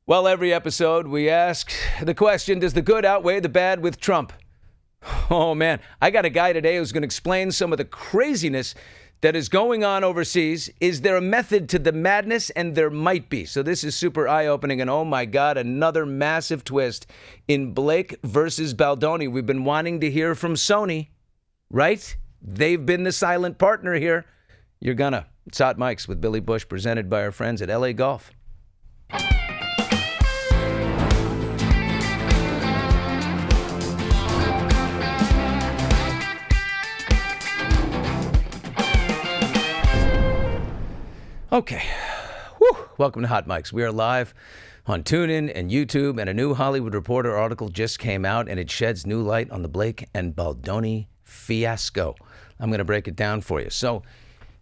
Well, every episode we ask the question, does the good outweigh the bad with Trump? Oh, man, I got a guy today who's going to explain some of the craziness that is going on overseas. Is there a method to the madness? And there might be. So this is super eye-opening. And oh, my God, another massive twist in Blake versus Baldoni. We've been wanting to hear from Sony, right? They've been the silent partner here. You're gonna. It's Hot Mics with Billy Bush, presented by our friends at LA Golf. Okay. Whew. Welcome to Hot Mics. We are live on TuneIn and YouTube, and a new Hollywood Reporter article just came out, and it sheds new light on the Blake and Baldoni fiasco. I'm going to break it down for you. So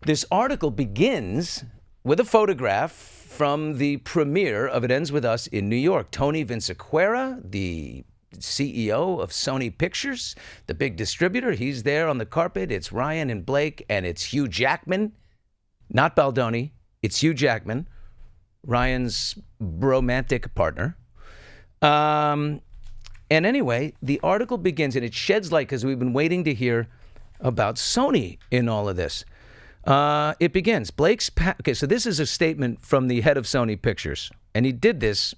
this article begins with a photograph from the premiere of It Ends With Us in New York. Tony Vinciquerra, the CEO of Sony Pictures, the big distributor, he's there on the carpet. It's Ryan and Blake, and it's Hugh Jackman, not Baldoni. It's Hugh Jackman, Ryan's romantic partner. And anyway, the article begins, and it sheds light because we've been waiting to hear about Sony in all of this. It begins. Okay, so this is a statement from the head of Sony Pictures, and he did this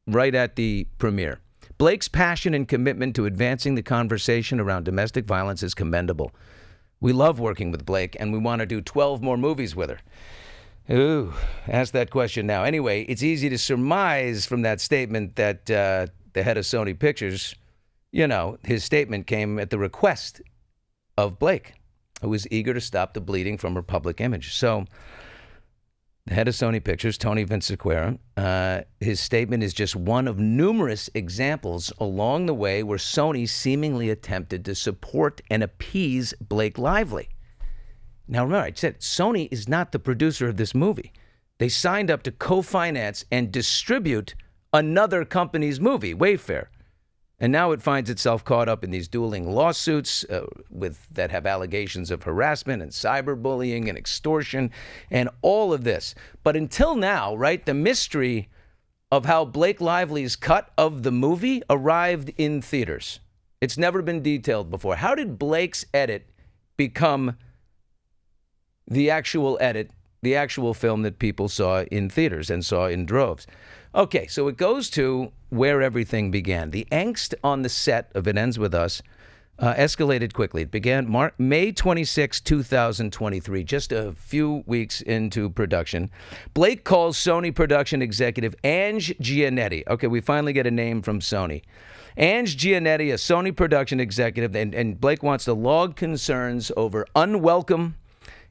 right at the premiere. Blake's passion and commitment to advancing the conversation around domestic violence is commendable. We love working with Blake, and we want to do 12 more movies with her. Ooh, ask that question now. Anyway, it's easy to surmise from that statement that the head of Sony Pictures, his statement came at the request of Blake, who was eager to stop the bleeding from her public image. So the head of Sony Pictures, Tony Vinciquerra, his statement is just one of numerous examples along the way where Sony seemingly attempted to support and appease Blake Lively. Now, remember, I said Sony is not the producer of this movie. They signed up to co-finance and distribute another company's movie, Wayfair. And now it finds itself caught up in these dueling lawsuits that have allegations of harassment and cyberbullying and extortion and all of this. But until now, right, the mystery of how Blake Lively's cut of the movie arrived in theaters. It's never been detailed before. How did Blake's edit become the actual edit, the actual film that people saw in theaters and saw in droves? Okay, so it goes to where everything began. The angst on the set of It Ends With Us escalated quickly. It began May 26, 2023, just a few weeks into production. Blake calls Sony production executive Ange Giannetti. Okay, we finally get a name from Sony. Ange Giannetti, a Sony production executive, and Blake wants to log concerns over unwelcome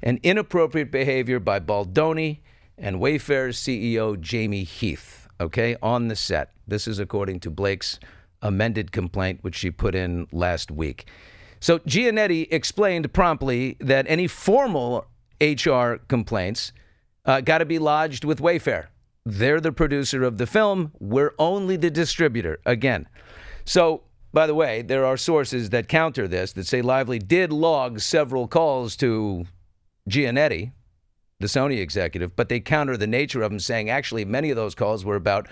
and inappropriate behavior by Baldoni and Wayfair's CEO Jamie Heath, okay, on the set. This is according to Blake's amended complaint, which she put in last week. So Giannetti explained promptly that any formal HR complaints got to be lodged with Wayfair. They're the producer of the film. We're only the distributor, again. So, by the way, there are sources that counter this, that say Lively did log several calls to Giannetti, the Sony executive, but they counter the nature of them, saying actually many of those calls were about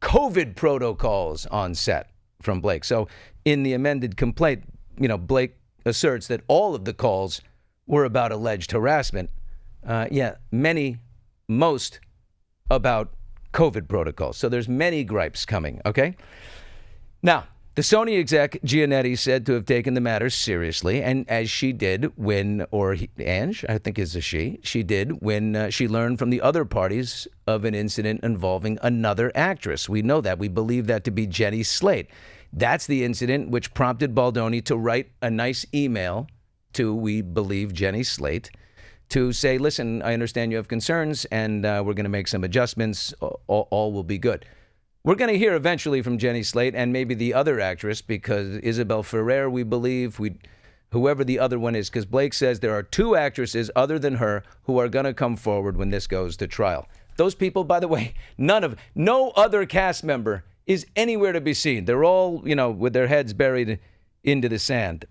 COVID protocols on set from Blake. So in the amended complaint, Blake asserts that all of the calls were about alleged harassment. Most about COVID protocols. So there's many gripes coming, okay? Now, the Sony exec, Giannetti, said to have taken the matter seriously, and as she did Ange, I think is a she did when she learned from the other parties of an incident involving another actress. We know that. We believe that to be Jenny Slate. That's the incident which prompted Baldoni to write a nice email to, we believe, Jenny Slate, to say, listen, I understand you have concerns, and we're going to make some adjustments. All will be good. We're going to hear eventually from Jenny Slate and maybe the other actress, because Isabel Ferrer, we believe, whoever the other one is, because Blake says there are two actresses other than her who are going to come forward when this goes to trial. Those people, by the way, no other cast member is anywhere to be seen. They're all, with their heads buried into the sand.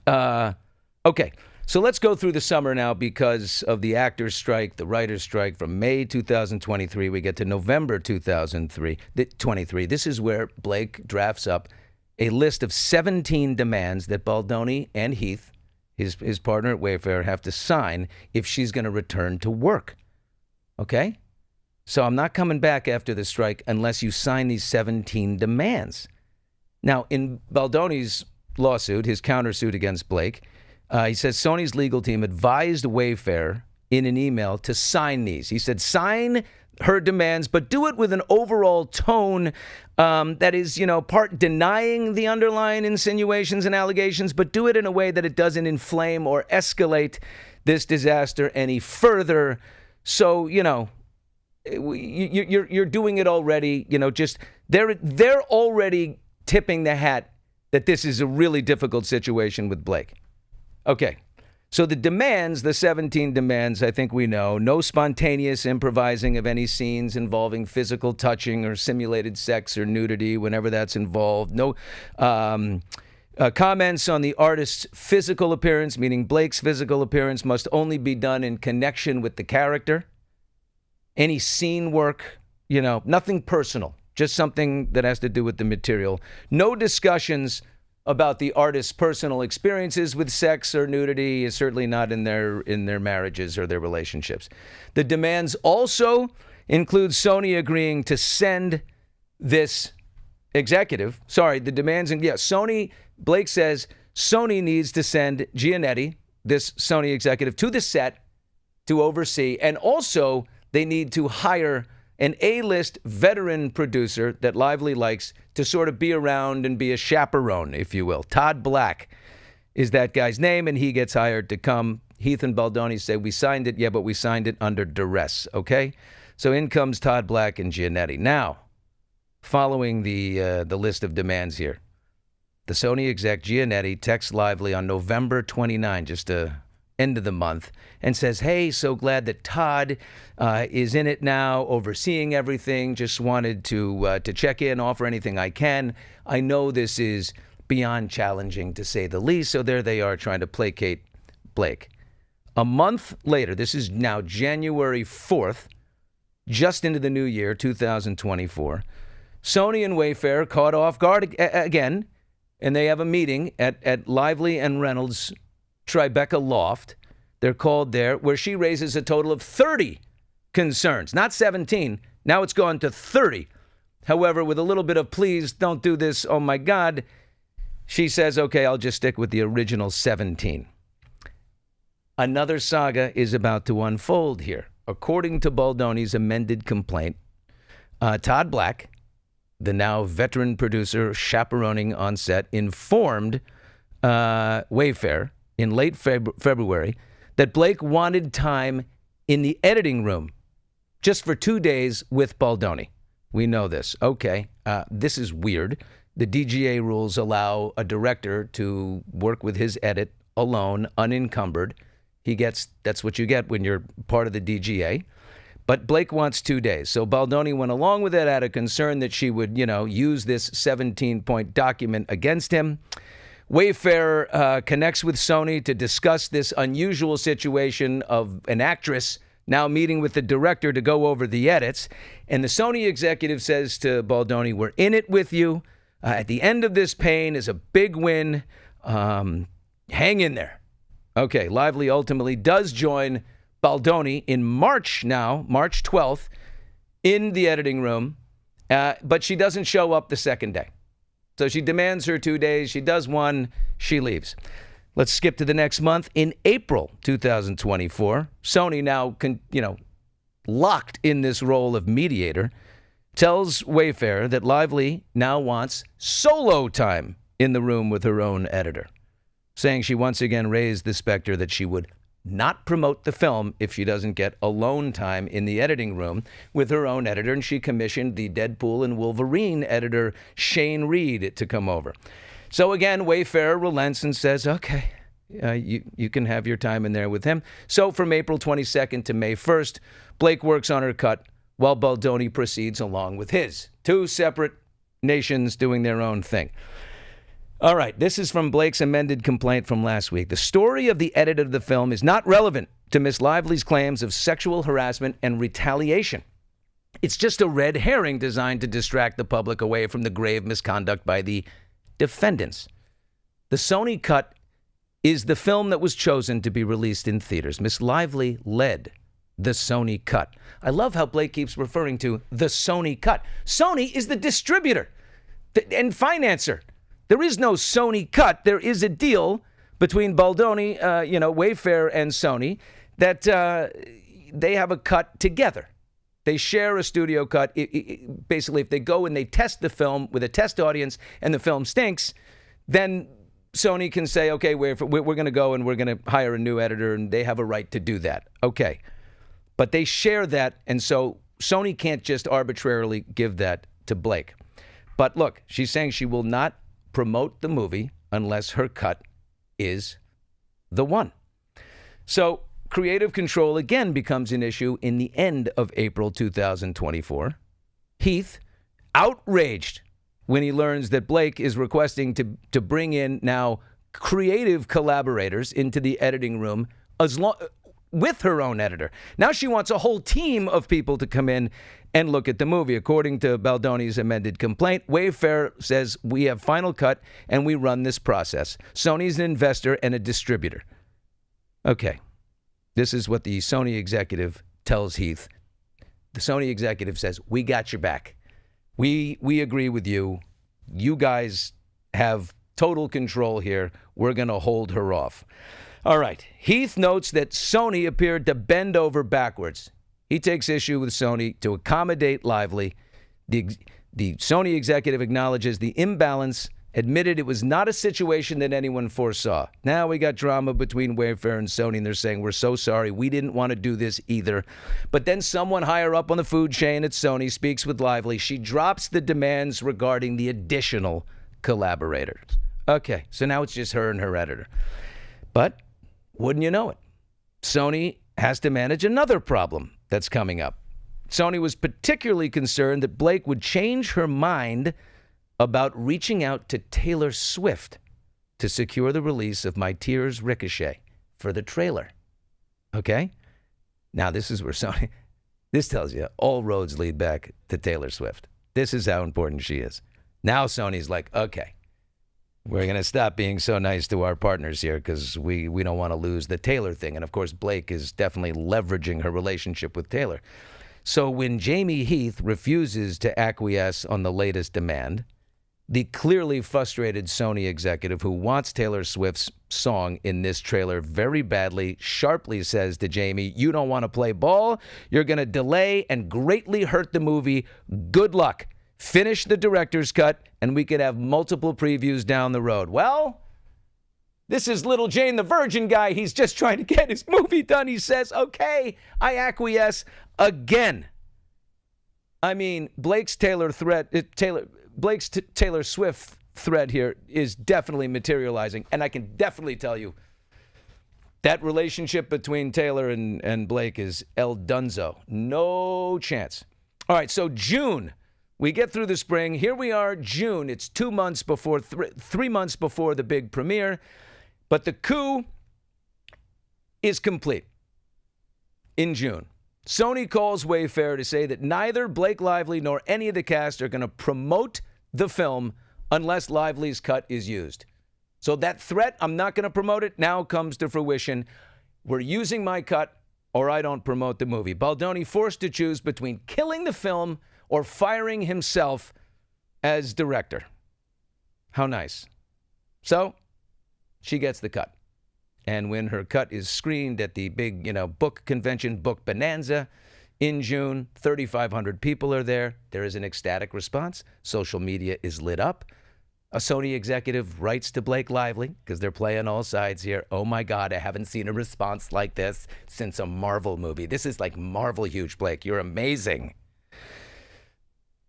Okay. So let's go through the summer now because of the actors' strike, the writers' strike from May 2023. We get to November 2023. This is where Blake drafts up a list of 17 demands that Baldoni and Heath, his partner at Wayfair, have to sign if she's going to return to work. Okay? So I'm not coming back after the strike unless you sign these 17 demands. Now, in Baldoni's lawsuit, his countersuit against Blake, he says Sony's legal team advised Wayfair in an email to sign these. He said, sign her demands, but do it with an overall tone that is, part denying the underlying insinuations and allegations, but do it in a way that it doesn't inflame or escalate this disaster any further. So, you're doing it already. They're already tipping the hat that this is a really difficult situation with Blake. Okay, so the demands, the 17 demands, I think we know. No spontaneous improvising of any scenes involving physical touching or simulated sex or nudity whenever that's involved. No comments on the artist's physical appearance, meaning Blake's physical appearance, must only be done in connection with the character. Any scene work, nothing personal, just something that has to do with the material. No discussions about the artist's personal experiences with sex or nudity, is certainly not in their marriages or their relationships. The demands also include Sony agreeing to send this executive. Sony, Blake says Sony needs to send Giannetti, this Sony executive, to the set to oversee, and also they need to hire an A-list veteran producer that Lively likes to sort of be around and be a chaperone, if you will. Todd Black is that guy's name, and he gets hired to come. Heath and Baldoni say, we signed it, but we signed it under duress, okay? So in comes Todd Black and Giannetti. Now, following the list of demands here, the Sony exec Giannetti texts Lively on November 29, just end of the month, and says, hey, so glad that Todd is in it now, overseeing everything. Just wanted to check in, offer anything I can. I know this is beyond challenging, to say the least. So there they are, trying to placate Blake. A month later, this is now January 4th, just into the new year, 2024, Sony and Wayfair caught off guard again, and they have a meeting at Lively and Reynolds' Tribeca Loft. They're called there, where she raises a total of 30 concerns, not 17. Now it's gone to 30. However, with a little bit of please don't do this, oh my God, she says, okay, I'll just stick with the original 17. Another saga is about to unfold here. According to Baldoni's amended complaint, Todd Black, the now veteran producer chaperoning on set, informed Wayfair in late February that Blake wanted time in the editing room just for 2 days with Baldoni. We know this. Okay, this is weird. The DGA rules allow a director to work with his edit alone, unencumbered. That's what you get when you're part of the DGA. But Blake wants 2 days. So Baldoni went along with it out of concern that she would, use this 17-point document against him. Wayfair connects with Sony to discuss this unusual situation of an actress now meeting with the director to go over the edits. And the Sony executive says to Baldoni, we're in it with you. At the end of this pain is a big win. Hang in there. Okay, Lively ultimately does join Baldoni in March 12th, in the editing room, but she doesn't show up the second day. So she demands her 2 days. She does one. She leaves. Let's skip to the next month. In April 2024, Sony, now locked in this role of mediator, tells Wayfair that Lively now wants solo time in the room with her own editor, saying she once again raised the specter that she would not promote the film if she doesn't get alone time in the editing room with her own editor. And she commissioned the Deadpool and Wolverine editor, Shane Reed, to come over. So again, Wayfair relents and says, okay, you can have your time in there with him. So from April 22nd to May 1st, Blake works on her cut while Baldoni proceeds along with his. Two separate nations doing their own thing. All right, this is from Blake's amended complaint from last week. The story of the edit of the film is not relevant to Miss Lively's claims of sexual harassment and retaliation. It's just a red herring designed to distract the public away from the grave misconduct by the defendants. The Sony cut is the film that was chosen to be released in theaters. Miss Lively led the Sony cut. I love how Blake keeps referring to the Sony cut. Sony is the distributor and financer. There is no Sony cut. There is a deal between Baldoni, Wayfair and Sony that they have a cut together. They share a studio cut. Basically, if they go and they test the film with a test audience and the film stinks, then Sony can say, okay, we're going to go and we're going to hire a new editor, and they have a right to do that. Okay. But they share that, and so Sony can't just arbitrarily give that to Blake. But look, she's saying she will not promote the movie unless her cut is the one. So creative control again becomes an issue in the end of April 2024. Heath, outraged when he learns that Blake is requesting to bring in now creative collaborators into the editing room with her own editor. Now she wants a whole team of people to come in and look at the movie. According to Baldoni's amended complaint, Wayfair says we have final cut and we run this process. Sony's an investor and a distributor. Okay. This is what the Sony executive tells Heath. The Sony executive says, we got your back. We agree with you. You guys have total control here. We're going to hold her off. All right. Heath notes that Sony appeared to bend over backwards. He takes issue with Sony to accommodate Lively. The Sony executive acknowledges the imbalance, admitted it was not a situation that anyone foresaw. Now we got drama between Wayfair and Sony, and they're saying, we're so sorry. We didn't want to do this either. But then someone higher up on the food chain at Sony speaks with Lively. She drops the demands regarding the additional collaborators. Okay, so now it's just her and her editor. But wouldn't you know it, Sony has to manage another problem that's coming up. Sony was particularly concerned that Blake would change her mind about reaching out to Taylor Swift to secure the release of My Tears Ricochet for the trailer. Okay? Now this is where Sony, this tells you all roads lead back to Taylor Swift. This is how important she is. Now Sony's like, okay, we're going to stop being so nice to our partners here because we don't want to lose the Taylor thing. And of course, Blake is definitely leveraging her relationship with Taylor. So when Jamie Heath refuses to acquiesce on the latest demand, the clearly frustrated Sony executive who wants Taylor Swift's song in this trailer very badly sharply says to Jamie, you don't want to play ball. You're going to delay and greatly hurt the movie. Good luck. Finish the director's cut, and we could have multiple previews down the road. Well, this is little Jane the Virgin guy. He's just trying to get his movie done. He says, okay, I acquiesce again. I mean, Blake's Taylor Swift thread here is definitely materializing, and I can definitely tell you that relationship between Taylor and Blake is El Dunzo. No chance. All right, so June. We get through the spring. Here we are, June. It's 2 months before, 3 months before the big premiere. But the coup is complete in June. Sony calls Wayfair to say that neither Blake Lively nor any of the cast are going to promote the film unless Lively's cut is used. So that threat, I'm not going to promote it, now comes to fruition. We're using my cut or I don't promote the movie. Baldoni forced to choose between killing the film or firing himself as director. How nice. So she gets the cut. And when her cut is screened at the big, book convention, Book Bonanza in June, 3,500 people are there. There is an ecstatic response. Social media is lit up. A Sony executive writes to Blake Lively, because they're playing all sides here. Oh my God, I haven't seen a response like this since a Marvel movie. This is like Marvel huge, Blake. You're amazing.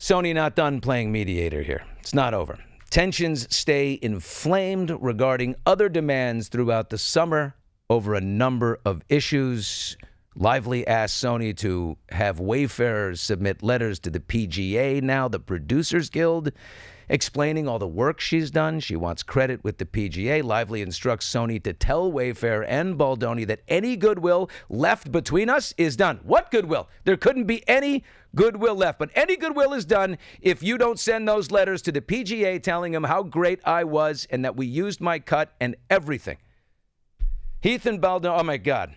Sony not done playing mediator here. It's not over. Tensions stay inflamed regarding other demands throughout the summer over a number of issues. Lively asked Sony to have Wayfair submit letters to the PGA now, the Producers Guild. explaining all the work she's done. She wants credit with the PGA. Lively instructs Sony to tell Wayfair and Baldoni that any goodwill left between us is done. What goodwill? There couldn't be any goodwill left, but any goodwill is done if you don't send those letters to the PGA telling them how great I was and that we used my cut and everything. Heath and Baldoni, oh my God.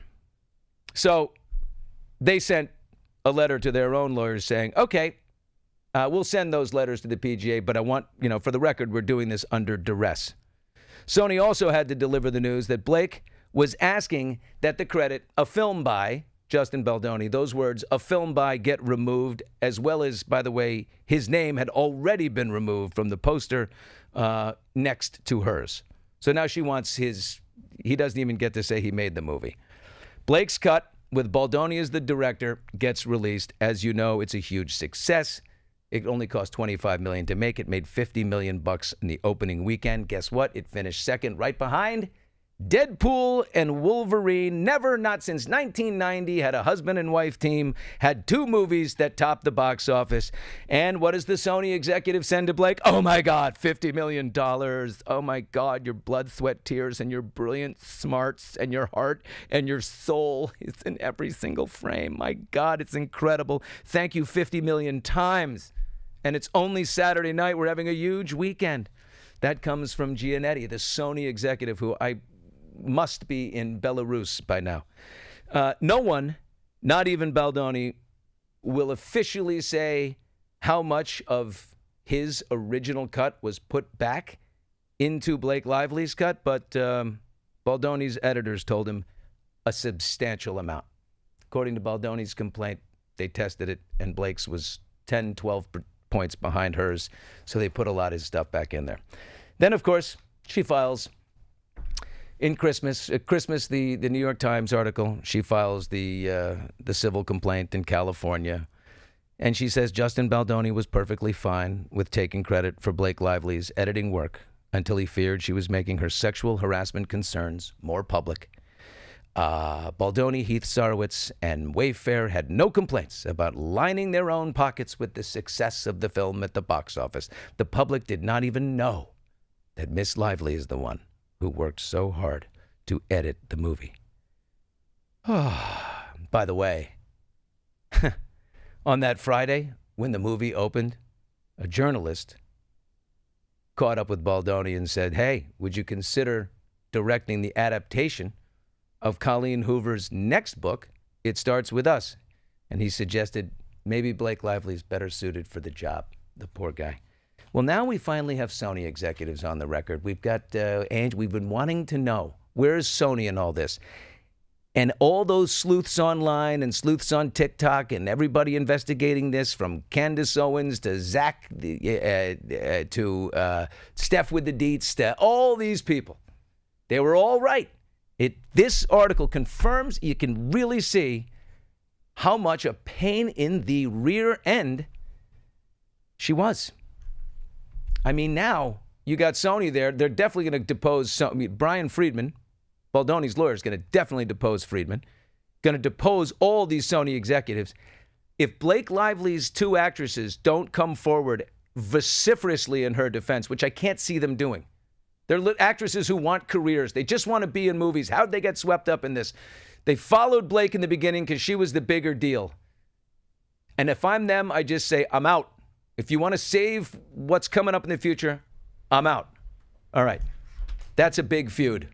So they sent a letter to their own lawyers saying, okay, we'll send those letters to the PGA, but I want, for the record, we're doing this under duress. Sony also had to deliver the news that Blake was asking that the credit, a film by Justin Baldoni, those words, a film by, get removed, as well as, by the way, his name had already been removed from the poster next to hers. So now she wants he doesn't even get to say he made the movie. Blake's cut, with Baldoni as the director, gets released. As you know, it's a huge success. It only cost $25 million to make it, made $50 million in the opening weekend. Guess what? It finished second, right behind Deadpool and Wolverine. Never, not since 1990, had a husband and wife team, had two movies that topped the box office. And what does the Sony executive send to Blake? Oh my God, $50 million. Oh my God, your blood, sweat, tears, and your brilliant smarts, and your heart, and your soul is in every single frame. My God, it's incredible. Thank you 50 million times. And it's only Saturday night. We're having a huge weekend. That comes from Giannetti, the Sony executive, who I must be in Belarus by now. No one, not even Baldoni, will officially say how much of his original cut was put back into Blake Lively's cut, but Baldoni's editors told him a substantial amount. According to Baldoni's complaint, they tested it, and Blake's was 10, 12 points behind hers, so they put a lot of his stuff back in there. Then, of course, she files in Christmas, the New York Times article, she files the civil complaint in California, and she says Justin Baldoni was perfectly fine with taking credit for Blake Lively's editing work until he feared she was making her sexual harassment concerns more public. Baldoni, Heath Sarowitz, and Wayfair had no complaints about lining their own pockets with the success of the film at the box office. The public did not even know that Miss Lively is the one who worked so hard to edit the movie. By the way, on that Friday, when the movie opened, a journalist caught up with Baldoni and said, hey, would you consider directing the adaptation of Colleen Hoover's next book, It Starts With Us? And he suggested maybe Blake Lively's better suited for the job, the poor guy. Well, now we finally have Sony executives on the record. We've got Ange. We've been wanting to know, where's Sony in all this? And all those sleuths online and sleuths on TikTok and everybody investigating this, from Candace Owens to Zach to Steph with the deets, to all these people, they were all right. This article confirms, you can really see how much a pain in the rear end she was. I mean, now you got Sony there. They're definitely going to depose Brian Friedman. Baldoni's lawyer is going to definitely depose Friedman. Going to depose all these Sony executives. If Blake Lively's two actresses don't come forward vociferously in her defense, which I can't see them doing. They're actresses who want careers. They just want to be in movies. How'd they get swept up in this? They followed Blake in the beginning because she was the bigger deal. And if I'm them, I just say, I'm out. If you want to save what's coming up in the future, I'm out. All right. That's a big feud.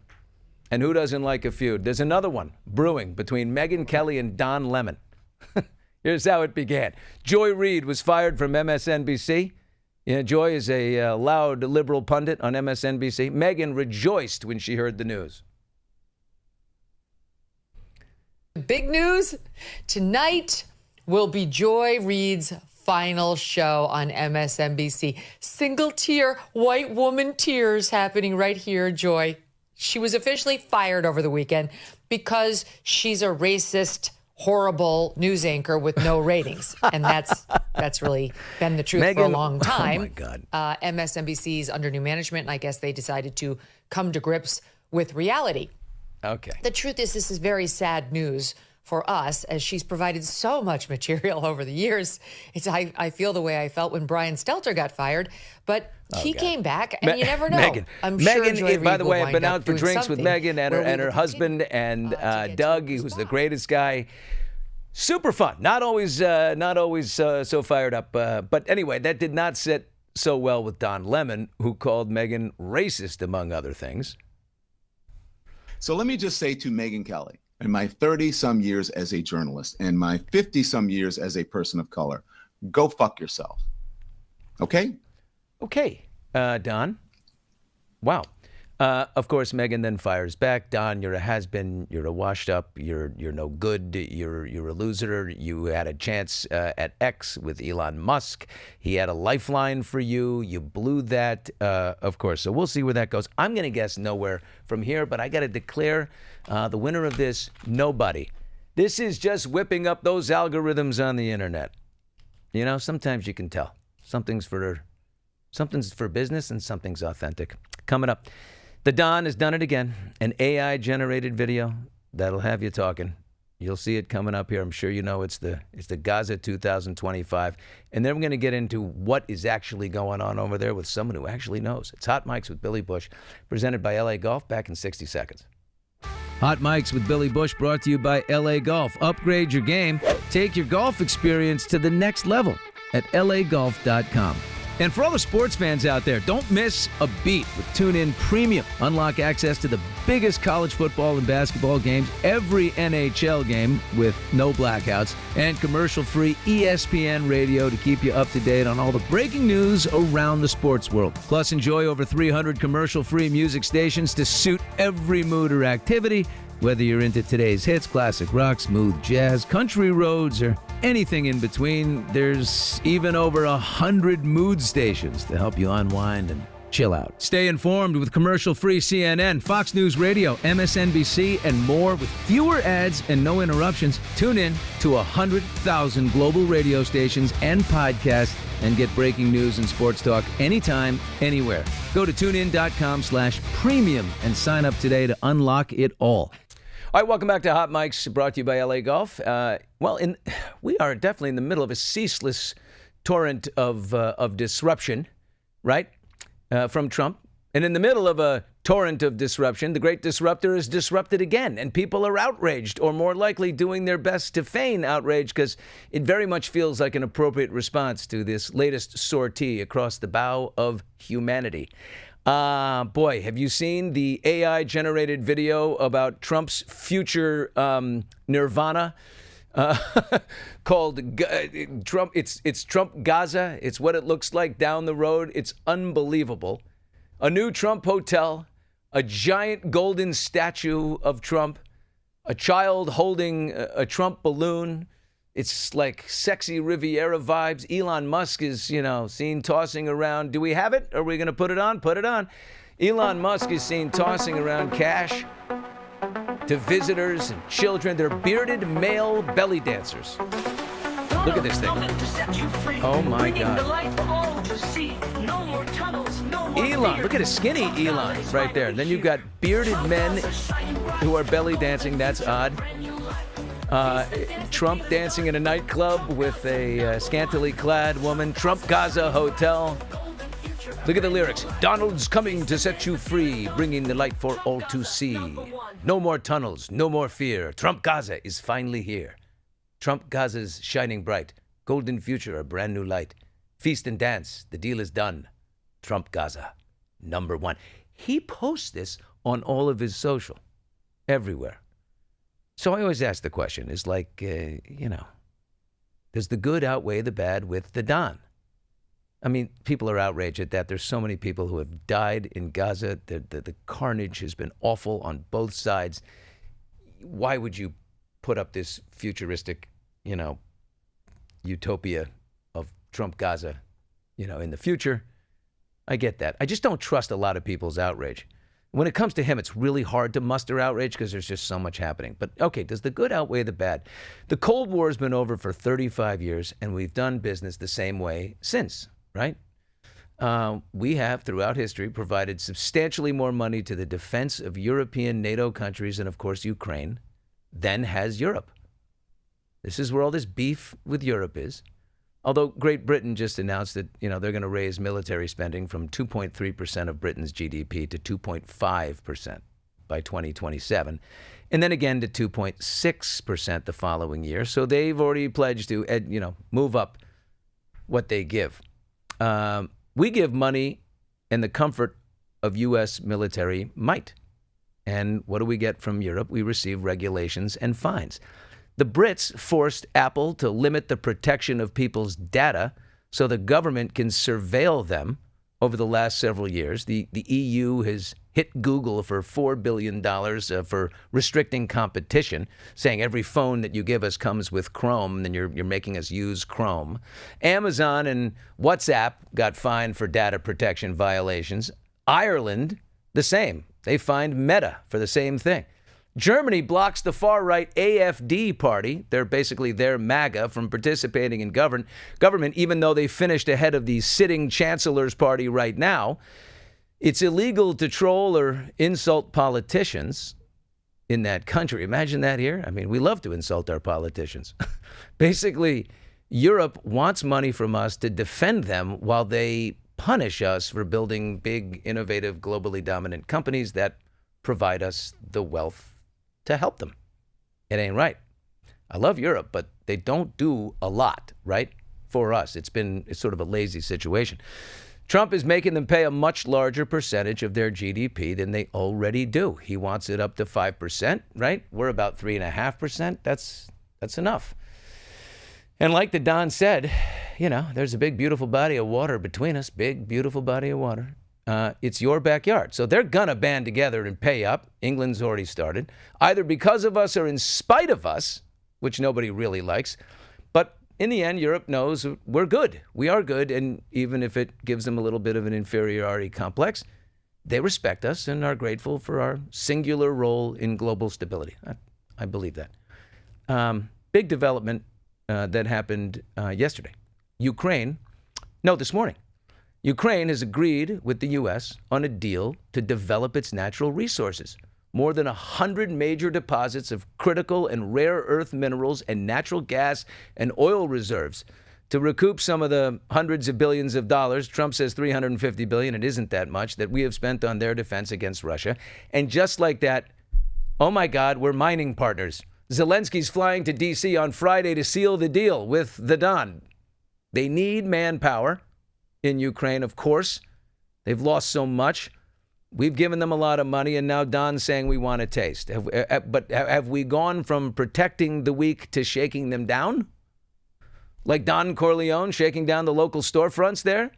And who doesn't like a feud? There's another one brewing between Megyn Kelly and Don Lemon. Here's how it began. Joy Reid was fired from MSNBC. Joy is a loud liberal pundit on MSNBC. Megyn rejoiced when she heard the news. Big news tonight will be Joy Reid's final show on MSNBC. Single tear, white woman tears happening right here, Joy. She was officially fired over the weekend because she's a racist, horrible news anchor with no ratings. And that's really been the truth Megyn, for a long time. Oh, my God. MSNBC's under new management, and I guess they decided to come to grips with reality. Okay. The truth is, this is very sad news for us, as she's provided so much material over the years. I feel the way I felt when Brian Stelter got fired, but he came back, and you never know. Megyn, I'm sure Megyn, Joy by Reid the will way, I've wind been up out for doing drinks with something Megyn where we and her will husband continue, and to get Doug. to He was the respond. greatest guy. Super fun. Not always so fired up. But anyway, that did not sit so well with Don Lemon, who called Megyn racist, among other things. So let me just say to Megyn Kelly, in my 30-some years as a journalist and my 50-some years as a person of color, go fuck yourself. Okay? Okay, Don. Wow. Of course, Megyn then fires back. Don, you're a has-been. You're a washed-up. You're no good. You're a loser. You had a chance at X with Elon Musk. He had a lifeline for you. You blew that, of course. So we'll see where that goes. I'm going to guess nowhere from here, but I got to declare the winner of this, nobody. This is just whipping up those algorithms on the internet. You know, sometimes you can tell. Something's for business and something's authentic. Coming up. The Don has done it again. An AI-generated video that'll have you talking. You'll see it coming up here. I'm sure you know it's the Gaza 2025. And then we're going to get into what is actually going on over there with someone who actually knows. It's Hot Mics with Billy Bush, presented by LA Golf, back in 60 seconds. Hot Mics with Billy Bush, brought to you by LA Golf. Upgrade your game. Take your golf experience to the next level at lagolf.com. And for all the sports fans out there, don't miss a beat with TuneIn Premium. Unlock access to the biggest college football and basketball games, every NHL game with no blackouts, and commercial-free ESPN radio to keep you up to date on all the breaking news around the sports world. Plus, enjoy over 300 commercial-free music stations to suit every mood or activity, whether you're into today's hits, classic rock, smooth jazz, country roads, or anything in between. There's even over 100 mood stations to help you unwind and chill out. Stay informed with commercial-free CNN, Fox News Radio, MSNBC, and more with fewer ads and no interruptions. Tune in to 100,000 global radio stations and podcasts and get breaking news and sports talk anytime, anywhere. Go to tunein.com/premium and sign up today to unlock it all. All right, welcome back to Hot Mics, brought to you by LA Golf. We are definitely in the middle of a ceaseless torrent of disruption, right, from Trump. And in the middle of a torrent of disruption, the great disruptor is disrupted again. And people are outraged, or more likely doing their best to feign outrage, because it very much feels like an appropriate response to this latest sortie across the bow of humanity. Boy, have you seen the AI-generated video about Trump's future nirvana called Trump? It's Trump Gaza. It's what it looks like down the road. It's unbelievable. A new Trump hotel, a giant golden statue of Trump, a child holding a Trump balloon. It's like sexy Riviera vibes. Elon Musk is, seen tossing around. Do we have it? Are we going to put it on? Put it on. Elon Musk is seen tossing around cash to visitors and children. They're bearded male belly dancers. Look at this thing. Oh, my God. Elon, look at a skinny Elon right there. Then you've got bearded men who are belly dancing. That's odd. Trump dancing in a nightclub with a scantily clad woman. Trump Gaza hotel. Look at the lyrics. Donald's coming to set you free, bringing the light for all to see. No more tunnels, no more fear. Trump Gaza is finally here. Trump Gaza's shining bright. Golden future, a brand new light. Feast and dance, the deal is done. Trump Gaza, #1. He posts this on all of his social, everywhere. So I always ask the question, is like, does the good outweigh the bad with the Don? I mean, people are outraged at that. There's so many people who have died in Gaza. The carnage has been awful on both sides. Why would you put up this futuristic, utopia of Trump Gaza, in the future? I get that. I just don't trust a lot of people's outrage. When it comes to him, it's really hard to muster outrage because there's just so much happening. But, okay, does the good outweigh the bad? The Cold War has been over for 35 years, and we've done business the same way since, right? We have, throughout history, provided substantially more money to the defense of European NATO countries and, of course, Ukraine than has Europe. This is where all this beef with Europe is. Although Great Britain just announced that, they're going to raise military spending from 2.3% of Britain's GDP to 2.5% by 2027, and then again to 2.6% the following year. So they've already pledged to, move up what they give. We give money and the comfort of U.S. military might. And what do we get from Europe? We receive regulations and fines. The Brits forced Apple to limit the protection of people's data so the government can surveil them over the last several years. The EU has hit Google for $4 billion for restricting competition, saying every phone that you give us comes with Chrome, and you're making us use Chrome. Amazon and WhatsApp got fined for data protection violations. Ireland, the same. They fined Meta for the same thing. Germany blocks the far-right AfD party, they're basically their MAGA, from participating in government, even though they finished ahead of the sitting chancellor's party right now. It's illegal to troll or insult politicians in that country. Imagine that here. I mean, we love to insult our politicians. Basically, Europe wants money from us to defend them while they punish us for building big, innovative, globally dominant companies that provide us the wealth to help them. It ain't right. I love Europe, but they don't do a lot, right, for us. It's sort of a lazy situation. Trump is making them pay a much larger percentage of their GDP than they already do. He wants it up to 5%, right? We're about 3.5%. That's enough. And like the Don said, there's a big, beautiful body of water between us. Big, beautiful body of water. It's your backyard. So they're going to band together and pay up. England's already started, either because of us or in spite of us, which nobody really likes. But in the end, Europe knows we're good. We are good. And even if it gives them a little bit of an inferiority complex, they respect us and are grateful for our singular role in global stability. I believe that. Big development that happened yesterday. This morning. Ukraine has agreed with the U.S. on a deal to develop its natural resources. More than 100 major deposits of critical and rare earth minerals and natural gas and oil reserves. To recoup some of the hundreds of billions of dollars, Trump says $350 billion, it isn't that much, that we have spent on their defense against Russia. And just like that, oh my God, we're mining partners. Zelensky's flying to D.C. on Friday to seal the deal with the Don. They need manpower in Ukraine, of course. They've lost so much. We've given them a lot of money, and now Don's saying we want a taste. But have we gone from protecting the weak to shaking them down? Like Don Corleone shaking down the local storefronts there?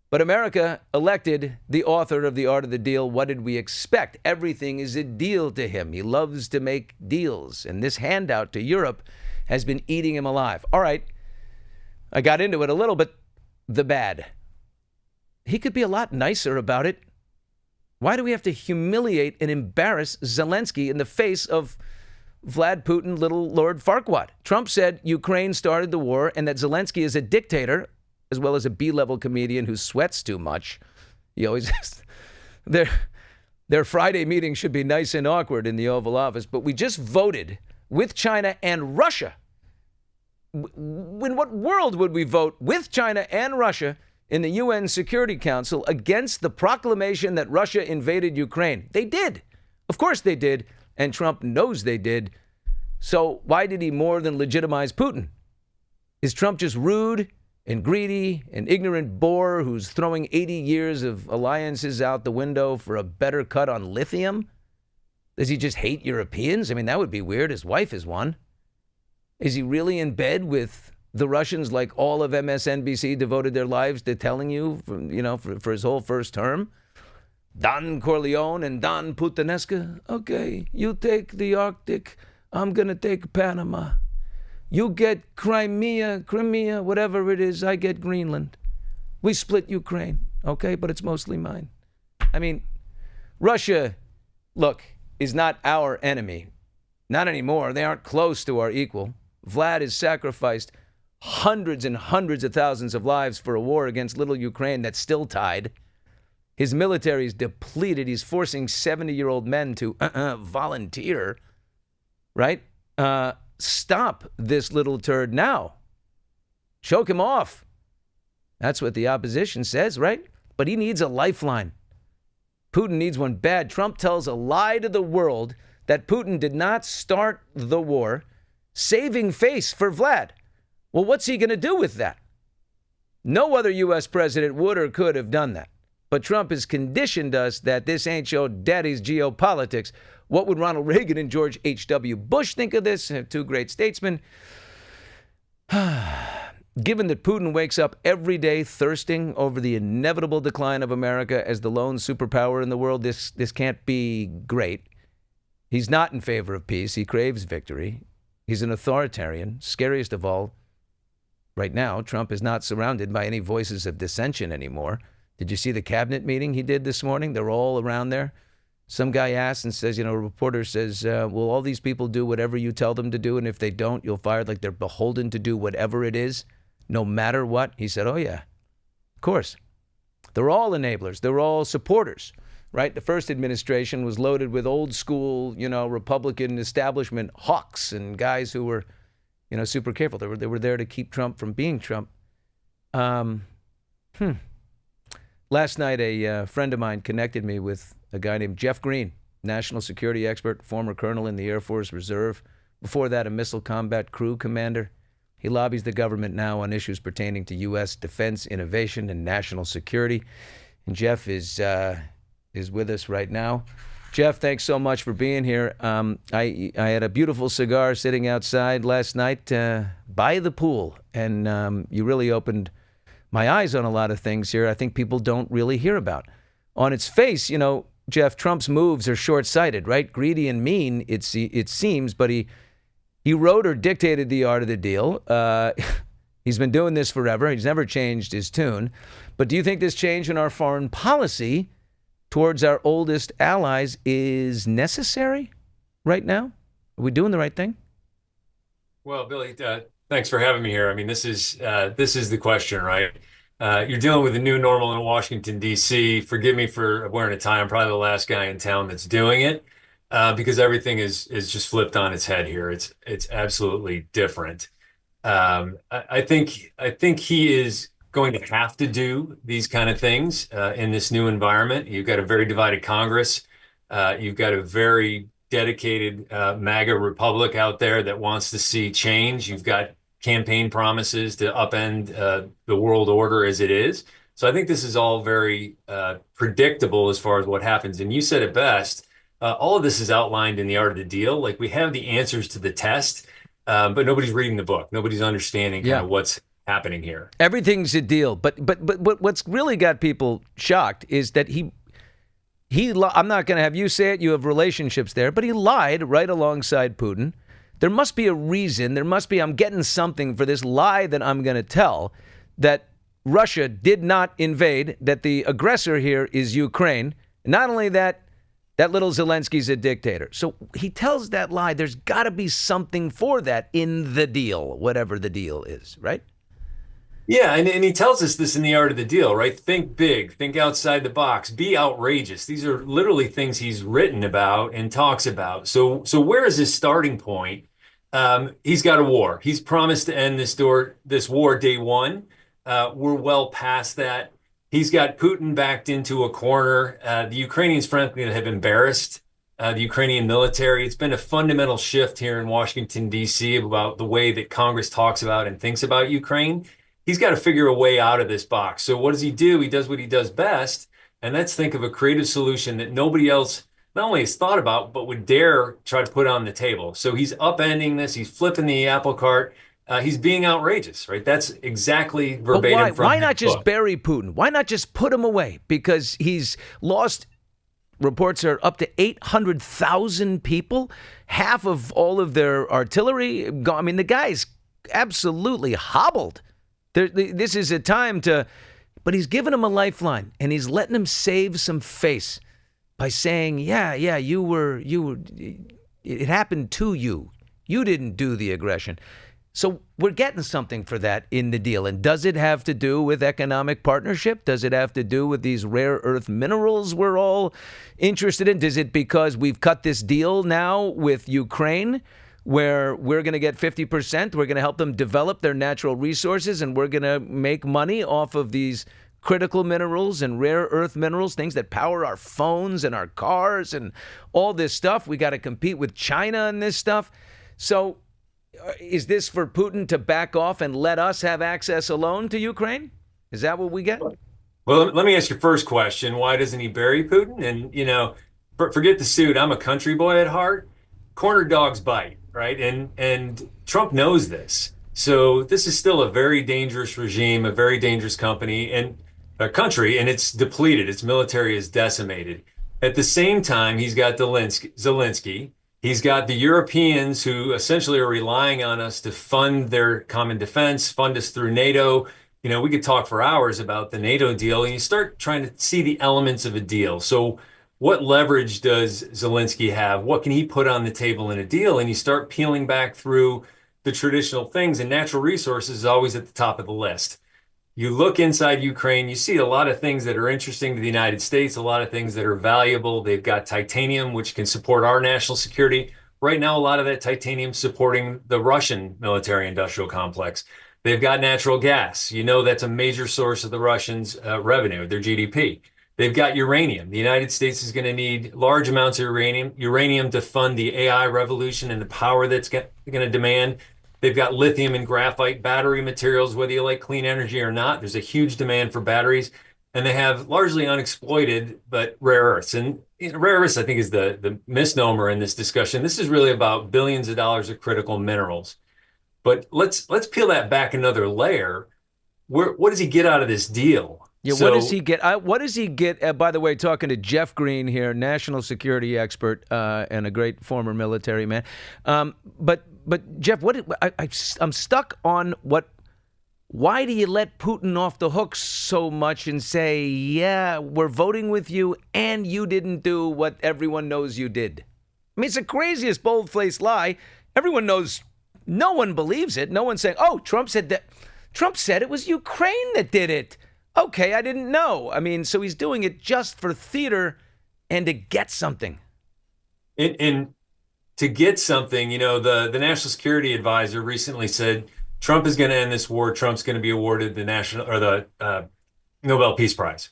But America elected the author of The Art of the Deal. What did we expect? Everything is a deal to him. He loves to make deals. And this handout to Europe has been eating him alive. All right, I got into it a little, but the bad. He could be a lot nicer about it. Why do we have to humiliate and embarrass Zelensky in the face of Vlad Putin, little Lord Farquaad? Trump said Ukraine started the war and that Zelensky is a dictator, as well as a B-level comedian who sweats too much. He always their Friday meeting should be nice and awkward in the Oval Office. But we just voted with China and Russia. In what world would we vote with China and Russia in the UN Security Council against the proclamation that Russia invaded Ukraine? They did. Of course they did. And Trump knows they did. So why did he more than legitimize Putin? Is Trump just rude and greedy, an ignorant bore who's throwing 80 years of alliances out the window for a better cut on lithium? Does he just hate Europeans? I mean, that would be weird. His wife is one. Is he really in bed with the Russians like all of MSNBC devoted their lives to telling you, for his whole first term? Don Corleone and Don Putanesca. Okay, you take the Arctic. I'm going to take Panama. You get Crimea, whatever it is. I get Greenland. We split Ukraine, okay? But it's mostly mine. I mean, Russia, look, is not our enemy. Not anymore. They aren't close to our equal. Vlad has sacrificed hundreds and hundreds of thousands of lives for a war against little Ukraine that's still tied. His military is depleted. He's forcing 70-year-old men to volunteer, right? stop this little turd now. Choke him off. That's what the opposition says, right? But he needs a lifeline. Putin needs one bad. Trump tells a lie to the world that Putin did not start the war, saving face for Vlad. Well, what's he going to do with that? No other U.S. president would or could have done that. But Trump has conditioned us that this ain't your daddy's geopolitics. What would Ronald Reagan and George H.W. Bush think of this? Two great statesmen. Given that Putin wakes up every day thirsting over the inevitable decline of America as the lone superpower in the world, this can't be great. He's not in favor of peace. He craves victory. He's an authoritarian. Scariest of all, right now, Trump is not surrounded by any voices of dissension anymore. Did you see the cabinet meeting he did this morning? They're all around there. Some guy asks and says, a reporter says, will all these people do whatever you tell them to do? And if they don't, you'll fire, like they're beholden to do whatever it is, no matter what? He said, oh, yeah, of course. They're all enablers. They're all supporters, right? The first administration was loaded with old school, Republican establishment hawks and guys who were, super careful. They were there to keep Trump from being Trump. Last night, a friend of mine connected me with a guy named Jeff Green, national security expert, former colonel in the Air Force Reserve. Before that, a missile combat crew commander. He lobbies the government now on issues pertaining to U.S. defense, innovation, and national security. And Jeff is with us right now. Jeff, thanks so much for being here. I had a beautiful cigar sitting outside last night by the pool, and you really opened my eyes on a lot of things here I think people don't really hear about. On its face, Jeff, Trump's moves are short-sighted, right? Greedy and mean, it seems, but he wrote or dictated the art of the deal. He's been doing this forever. He's never changed his tune. But do you think this change in our foreign policy towards our oldest allies is necessary right now? Are we doing the right thing? Well, Billy, thanks for having me here. I mean, this is the question, right? You're dealing with a new normal in Washington, D.C. Forgive me for wearing a tie. I'm probably the last guy in town that's doing it because everything is just flipped on its head here. It's absolutely different. I think he is going to have to do these kind of things in this new environment. You've got a very divided Congress. You've got a very dedicated MAGA Republic out there that wants to see change. You've got campaign promises to upend the world order as it is. So I think this is all very predictable as far as what happens. And you said it best. All of this is outlined in the art of the deal. Like we have the answers to the test, but nobody's reading the book. Nobody's understanding kind of what's happening here. Everything's a deal. But what's really got people shocked is that he I'm not going to have you say it. You have relationships there, but he lied right alongside Putin. There must be a reason. I'm getting something for this lie that I'm going to tell, that Russia did not invade, that the aggressor here is Ukraine. Not only that little Zelensky's a dictator. So he tells that lie. There's got to be something for that in the deal, whatever the deal is, right? Yeah, and he tells us this in the art of the deal, right? Think big, think outside the box, be outrageous. These are literally things he's written about and talks about. So where is his starting point? He's got a war. He's promised to end this war day one. We're well past that. He's got Putin backed into a corner. The Ukrainians, frankly, have embarrassed the Ukrainian military. It's been a fundamental shift here in Washington, D.C. about the way that Congress talks about and thinks about Ukraine. He's got to figure a way out of this box. So what does he do? He does what he does best, and that's think of a creative solution that nobody else not only has thought about, but would dare try to put on the table. So he's upending this. He's flipping the apple cart. He's being outrageous, right? That's exactly verbatim from why not his just book. bury Putin? Why not just put him away? Because he's lost, reports are up to 800,000 people, half of all of their artillery gone. I mean, the guy's absolutely hobbled. This is a time to, but he's giving him a lifeline, and he's letting him save some face by saying, yeah, you were, it happened to you. You didn't do the aggression. So we're getting something for that in the deal. And does it have to do with economic partnership? Does it have to do with these rare earth minerals we're all interested in? Is it because we've cut this deal now with Ukraine? where we're going to get 50%. We're going to help them develop their natural resources, and we're going to make money off of these critical minerals and rare earth minerals, things that power our phones and our cars and all this stuff. We got to compete with China and this stuff. So is this for Putin to back off and let us have access alone to Ukraine? Is that what we get? Well, let me ask your first question. Why doesn't he bury Putin? And, forget the suit. I'm a country boy at heart. Corner dogs bite, right? And Trump knows this. So this is still a very dangerous regime, a very dangerous company and a country, and it's depleted. Its military is decimated. At the same time, he's got Zelensky. He's got the Europeans who essentially are relying on us to fund their common defense, fund us through NATO. We could talk for hours about the NATO deal, and you start trying to see the elements of a deal. So what leverage does Zelensky have? What can he put on the table in a deal? And you start peeling back through the traditional things, and natural resources is always at the top of the list. You look inside Ukraine, you see a lot of things that are interesting to the United States, a lot of things that are valuable. They've got titanium, which can support our national security. Right now, a lot of that titanium supporting the Russian military industrial complex. They've got natural gas. That's a major source of the Russians' revenue, their GDP. They've got uranium. The United States is going to need large amounts of uranium to fund the AI revolution and the power that's going to demand. They've got lithium and graphite battery materials, whether you like clean energy or not. There's a huge demand for batteries. And they have largely unexploited, but rare earths. And rare earths, I think, is the misnomer in this discussion. This is really about billions of dollars of critical minerals. But let's peel that back another layer. What does he get out of this deal? Yeah, what does he get? What does he get? By the way, talking to Jeff Green here, national security expert and a great former military man. But Jeff, I'm stuck on what. Why do you let Putin off the hook so much and say, yeah, we're voting with you and you didn't do what everyone knows you did? I mean, it's the craziest bold-faced lie. Everyone knows. No one believes it. No one's saying, oh, Trump said that. Trump said it was Ukraine that did it. Okay, I didn't know. I mean, so he's doing it just for theater and to get something. And to get something, the National Security Advisor recently said Trump is going to end this war. Trump's going to be awarded the Nobel Peace Prize,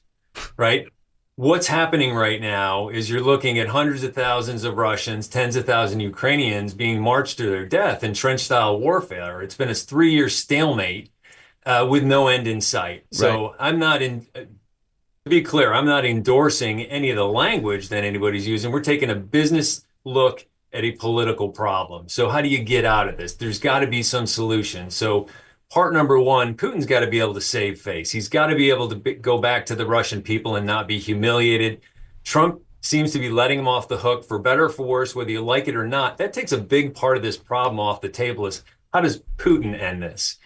right? What's happening right now is you're looking at hundreds of thousands of Russians, tens of thousands of Ukrainians being marched to their death in trench-style warfare. It's been a 3-year stalemate with no end in sight. So right. To be clear, I'm not endorsing any of the language that anybody's using. We're taking a business look at a political problem. So how do you get out of this? There's got to be some solution. So part number one, Putin's got to be able to save face. He's got to be able to go back to the Russian people and not be humiliated. Trump seems to be letting him off the hook, for better or for worse, whether you like it or not. That takes a big part of this problem off the table. Is how does Putin end this?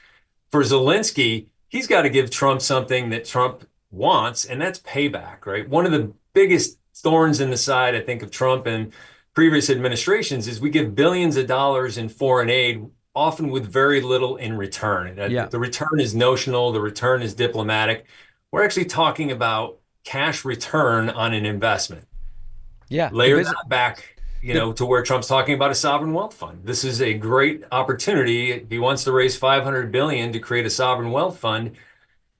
For Zelensky, he's got to give Trump something that Trump wants, and that's payback, right? One of the biggest thorns in the side, I think, of Trump and previous administrations is we give billions of dollars in foreign aid, often with very little in return. Yeah. The return is notional. The return is diplomatic. We're actually talking about cash return on an investment. Yeah. Layer that back, to where Trump's talking about a sovereign wealth fund. This is a great opportunity. If he wants to raise $500 billion to create a sovereign wealth fund,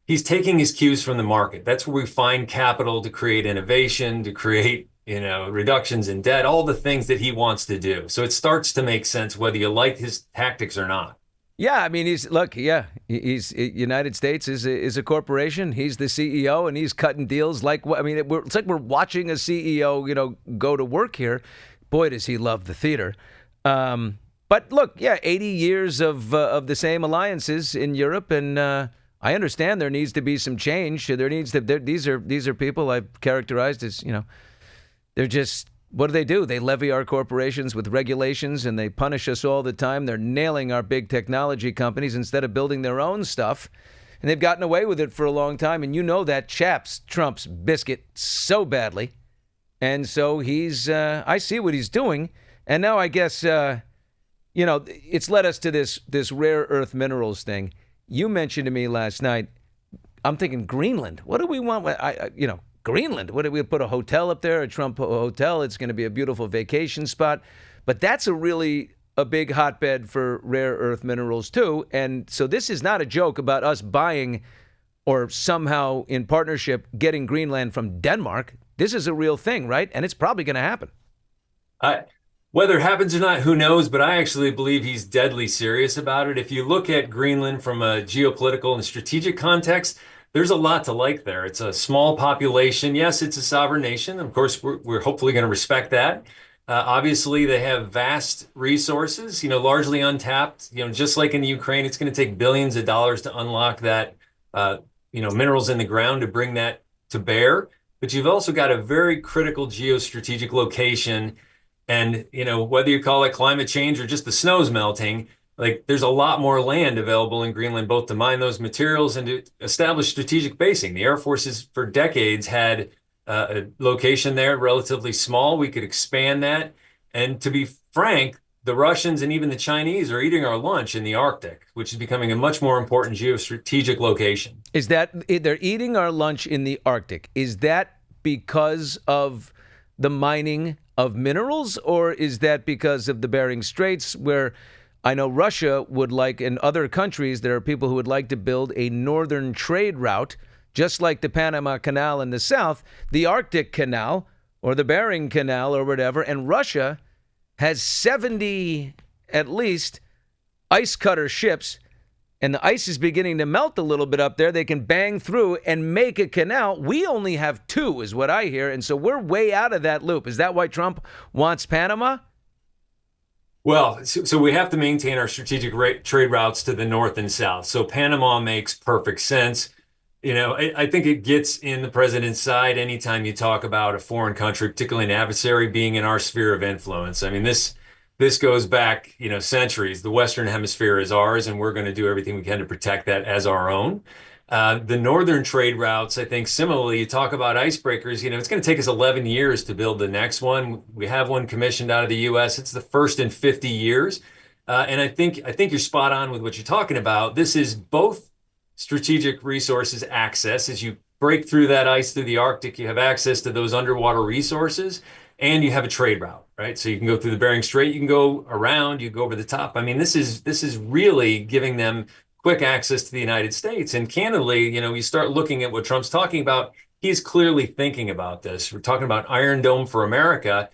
he's taking his cues from the market. That's where we find capital to create innovation, to create reductions in debt, all the things that he wants to do. So it starts to make sense whether you like his tactics or not. Yeah, I mean, he's United States is a corporation. He's the CEO, and he's cutting deals it's like we're watching a CEO, go to work here. Boy, does he love the theater. But look, 80 years of the same alliances in Europe, and I understand there needs to be some change. These are people I've characterized as, they're just, what do? They levy our corporations with regulations and they punish us all the time. They're nailing our big technology companies instead of building their own stuff. And they've gotten away with it for a long time. And that chaps Trump's biscuit so badly. And so I see what he's doing. And now I guess, it's led us to this rare earth minerals thing. You mentioned to me last night, I'm thinking Greenland. What do we want? Greenland. What do we put a hotel up there, a Trump hotel? It's going to be a beautiful vacation spot. But that's a really a big hotbed for rare earth minerals too. And so this is not a joke about us buying or somehow in partnership getting Greenland from Denmark. This is a real thing, right? And it's probably going to happen. Whether it happens or not, who knows? But I actually believe he's deadly serious about it. If you look at Greenland from a geopolitical and strategic context, there's a lot to like there. It's a small population. Yes, it's a sovereign nation. Of course, we're hopefully going to respect that. Obviously, they have vast resources, largely untapped. Just like in the Ukraine, it's going to take billions of dollars to unlock that, minerals in the ground to bring that to bear. But you've also got a very critical geostrategic location. And, whether you call it climate change or just the snow's melting, like there's a lot more land available in Greenland, both to mine those materials and to establish strategic basing. The Air Force has for decades had a location there, relatively small. We could expand that. And to be frank, the Russians and even the Chinese are eating our lunch in the Arctic, which is becoming a much more important geostrategic location. Is that they're eating our lunch in the Arctic? Is that because of the mining of minerals, or is that because of the Bering Straits, where I know Russia would like, and other countries, there are people who would like to build a northern trade route, just like the Panama Canal in the south, the Arctic Canal or the Bering Canal or whatever, and Russia has 70 at least ice cutter ships, and the ice is beginning to melt a little bit up there. They can bang through and make a canal. We only have 2, is what I hear, and so we're way out of that loop. Is that why Trump wants Panama? Well, so we have to maintain our strategic trade routes to the north and south. So Panama makes perfect sense. I think it gets in the president's side anytime you talk about a foreign country, particularly an adversary, being in our sphere of influence. I mean, this goes back, centuries. The Western Hemisphere is ours, and we're going to do everything we can to protect that as our own. The northern trade routes, I think, similarly, you talk about icebreakers. It's going to take us 11 years to build the next one. We have one commissioned out of the U.S. It's the first in 50 years. And I think you're spot on with what you're talking about. This is both strategic resources access. As you break through that ice through the Arctic, you have access to those underwater resources, and you have a trade route, right? So you can go through the Bering Strait, you can go around, you go over the top. I mean, this is really giving them quick access to the United States. And candidly, you start looking at what Trump's talking about, he's clearly thinking about this. We're talking about Iron Dome for America.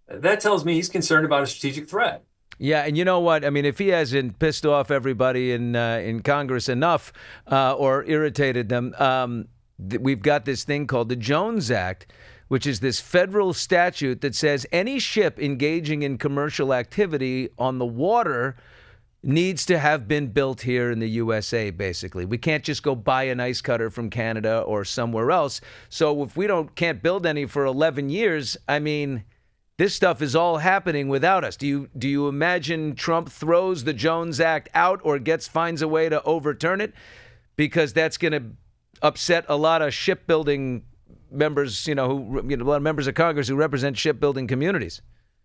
That tells me he's concerned about a strategic threat. Yeah, and you know what? I mean, if he hasn't pissed off everybody in Congress enough or irritated them, we've got this thing called the Jones Act, which is this federal statute that says any ship engaging in commercial activity on the water needs to have been built here in the USA, basically. We can't just go buy an ice cutter from Canada or somewhere else. So if we can't build any for 11 years, I mean, this stuff is all happening without us. Do you imagine Trump throws the Jones Act out or finds a way to overturn it? Because that's going to upset a lot of shipbuilding members, a lot of members of Congress who represent shipbuilding communities.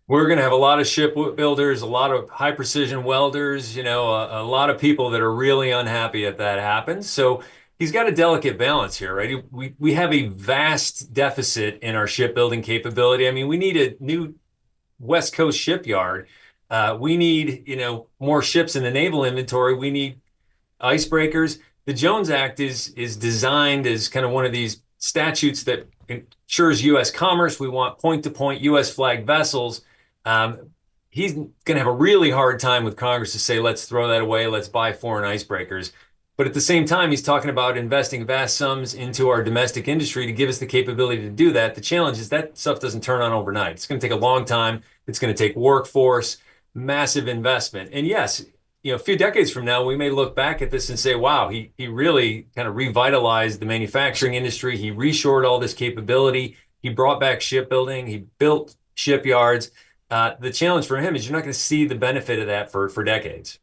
We're going to have a lot of shipbuilders, a lot of high precision welders, a lot of people that are really unhappy if that happens. So he's got a delicate balance here, right? We have a vast deficit in our shipbuilding capability. I mean, we need a new West Coast shipyard. We need, more ships in the naval inventory. We need icebreakers. The Jones Act is designed as kind of one of these statutes that ensures U.S. commerce. We want point-to-point U.S. flag vessels. He's going to have a really hard time with Congress to say, let's throw that away, let's buy foreign icebreakers. But at the same time, he's talking about investing vast sums into our domestic industry to give us the capability to do that. The challenge is that stuff doesn't turn on overnight. It's going to take a long time. It's going to take workforce, massive investment. And yes, a few decades from now, we may look back at this and say, wow, he really kind of revitalized the manufacturing industry. He reshored all this capability. He brought back shipbuilding. He built shipyards. The challenge for him is you're not going to see the benefit of that for decades.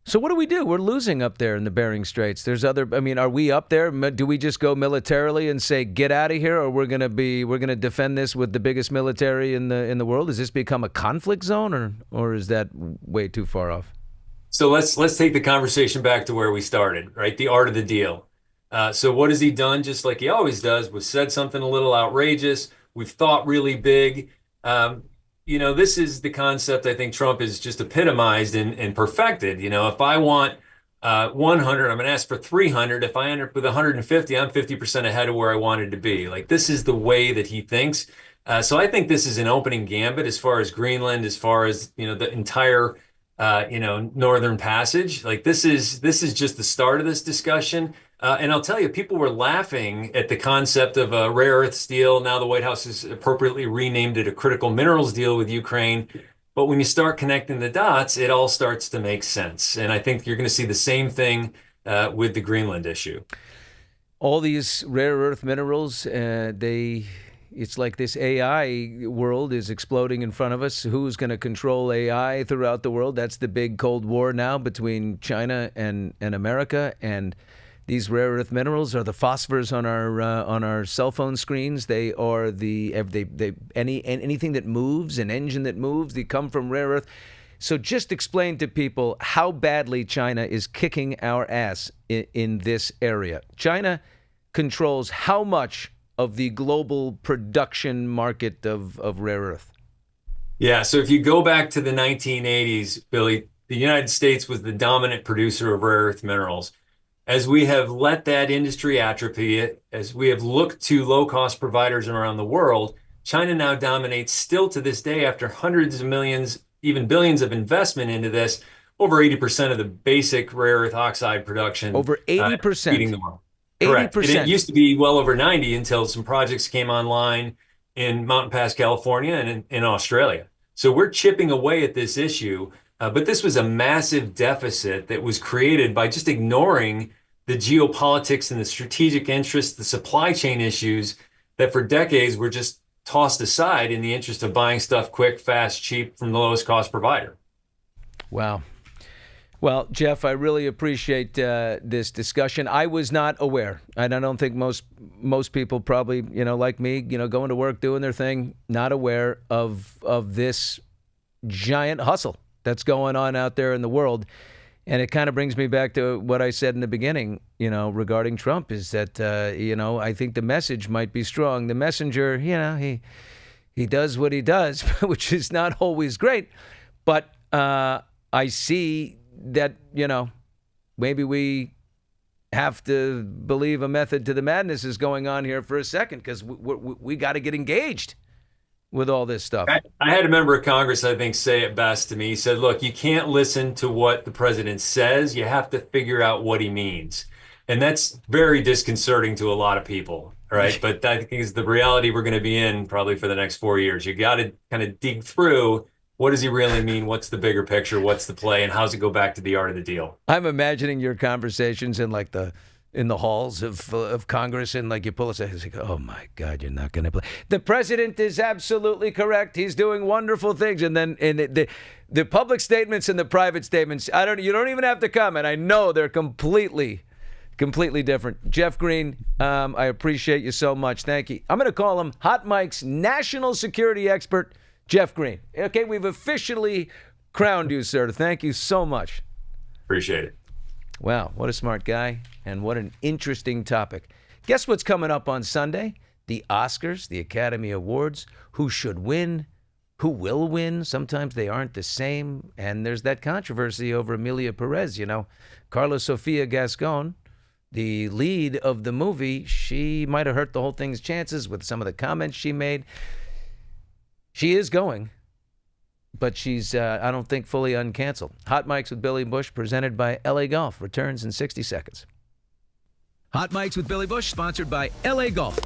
So what do we do? We're losing up there in the Bering Straits. Are we up there? Do we just go militarily and say, get out of here, or we're going to defend this with the biggest military in the world? Does this become a conflict zone, or is that way too far off? So let's take the conversation back to where we started, right? The art of the deal. So what has he done? Just like he always does, was said something a little outrageous. We've thought really big. this is the concept I think Trump has just epitomized and perfected. If I want 100, I'm going to ask for 300. If I end up with 150, I'm 50% ahead of where I wanted to be. Like, this is the way that he thinks. So I think this is an opening gambit as far as Greenland, as far as, the entire, Northern Passage. Like, this is just the start of this discussion. And I'll tell you, people were laughing at the concept of a rare earths deal. Now the White House has appropriately renamed it a critical minerals deal with Ukraine. But when you start connecting the dots, it all starts to make sense. And I think you're going to see the same thing with the Greenland issue. All these rare earth minerals, it's like this AI world is exploding in front of us. Who's going to control AI throughout the world? That's the big Cold War now between China and America. And these rare earth minerals are the phosphors on our cell phone screens. They are anything that moves, an engine that moves, they come from rare earth. So just explain to people how badly China is kicking our ass in this area. China controls how much of the global production market of rare earth? Yeah, so if you go back to the 1980s, Billy, the United States was the dominant producer of rare earth minerals. As we have let that industry atrophy, as we have looked to low-cost providers around the world, China now dominates still to this day after hundreds of millions, even billions of investment into this, over 80% of the basic rare earth oxide production. Over 80%. Feeding the world. Correct. 80%. It used to be well over 90 until some projects came online in Mountain Pass, California, and in Australia. So we're chipping away at this issue, but this was a massive deficit that was created by just ignoring the geopolitics and the strategic interests, the supply chain issues that for decades were just tossed aside in the interest of buying stuff quick, fast, cheap from the lowest cost provider. Wow. Well, Jeff, I really appreciate this discussion. I was not aware, and I don't think most people probably, like me, going to work, doing their thing, not aware of this giant hustle that's going on out there in the world. And it kind of brings me back to what I said in the beginning, regarding Trump, is that, I think the message might be strong. The messenger, he does what he does, which is not always great. But I see that, maybe we have to believe a method to the madness is going on here for a second, because we got to get engaged with all this stuff. I had a member of Congress, I think, say it best to me. He said, look, you can't listen to what the president says. You have to figure out what he means. And that's very disconcerting to a lot of people, right? But I think is the reality we're going to be in probably for the next 4 years. You got to kind of dig through, what does he really mean? What's the bigger picture? What's the play? And how's it go back to the art of the deal? I'm imagining your conversations in the halls of Congress, and you pull aside, it's like, oh my God, you're not going to play. The president is absolutely correct. He's doing wonderful things. And then the public statements and the private statements, you don't even have to comment. I know they're completely different. Jeff Green, I appreciate you so much. Thank you. I'm going to call him Hot Mike's national security expert, Jeff Green. Okay, we've officially crowned you, sir. Thank you so much. Appreciate it. Wow, what a smart guy, and what an interesting topic. Guess what's coming up on Sunday? The Oscars, the Academy Awards. Who should win? Who will win? Sometimes they aren't the same, and there's that controversy over Emilia Perez, Carla Sofia Gascon, the lead of the movie. She might have hurt the whole thing's chances with some of the comments she made. She is going, but she's, I don't think, fully uncanceled. Hot Mics with Billy Bush, presented by LA Golf, returns in 60 seconds. Hot Mics with Billy Bush, sponsored by LA Golf.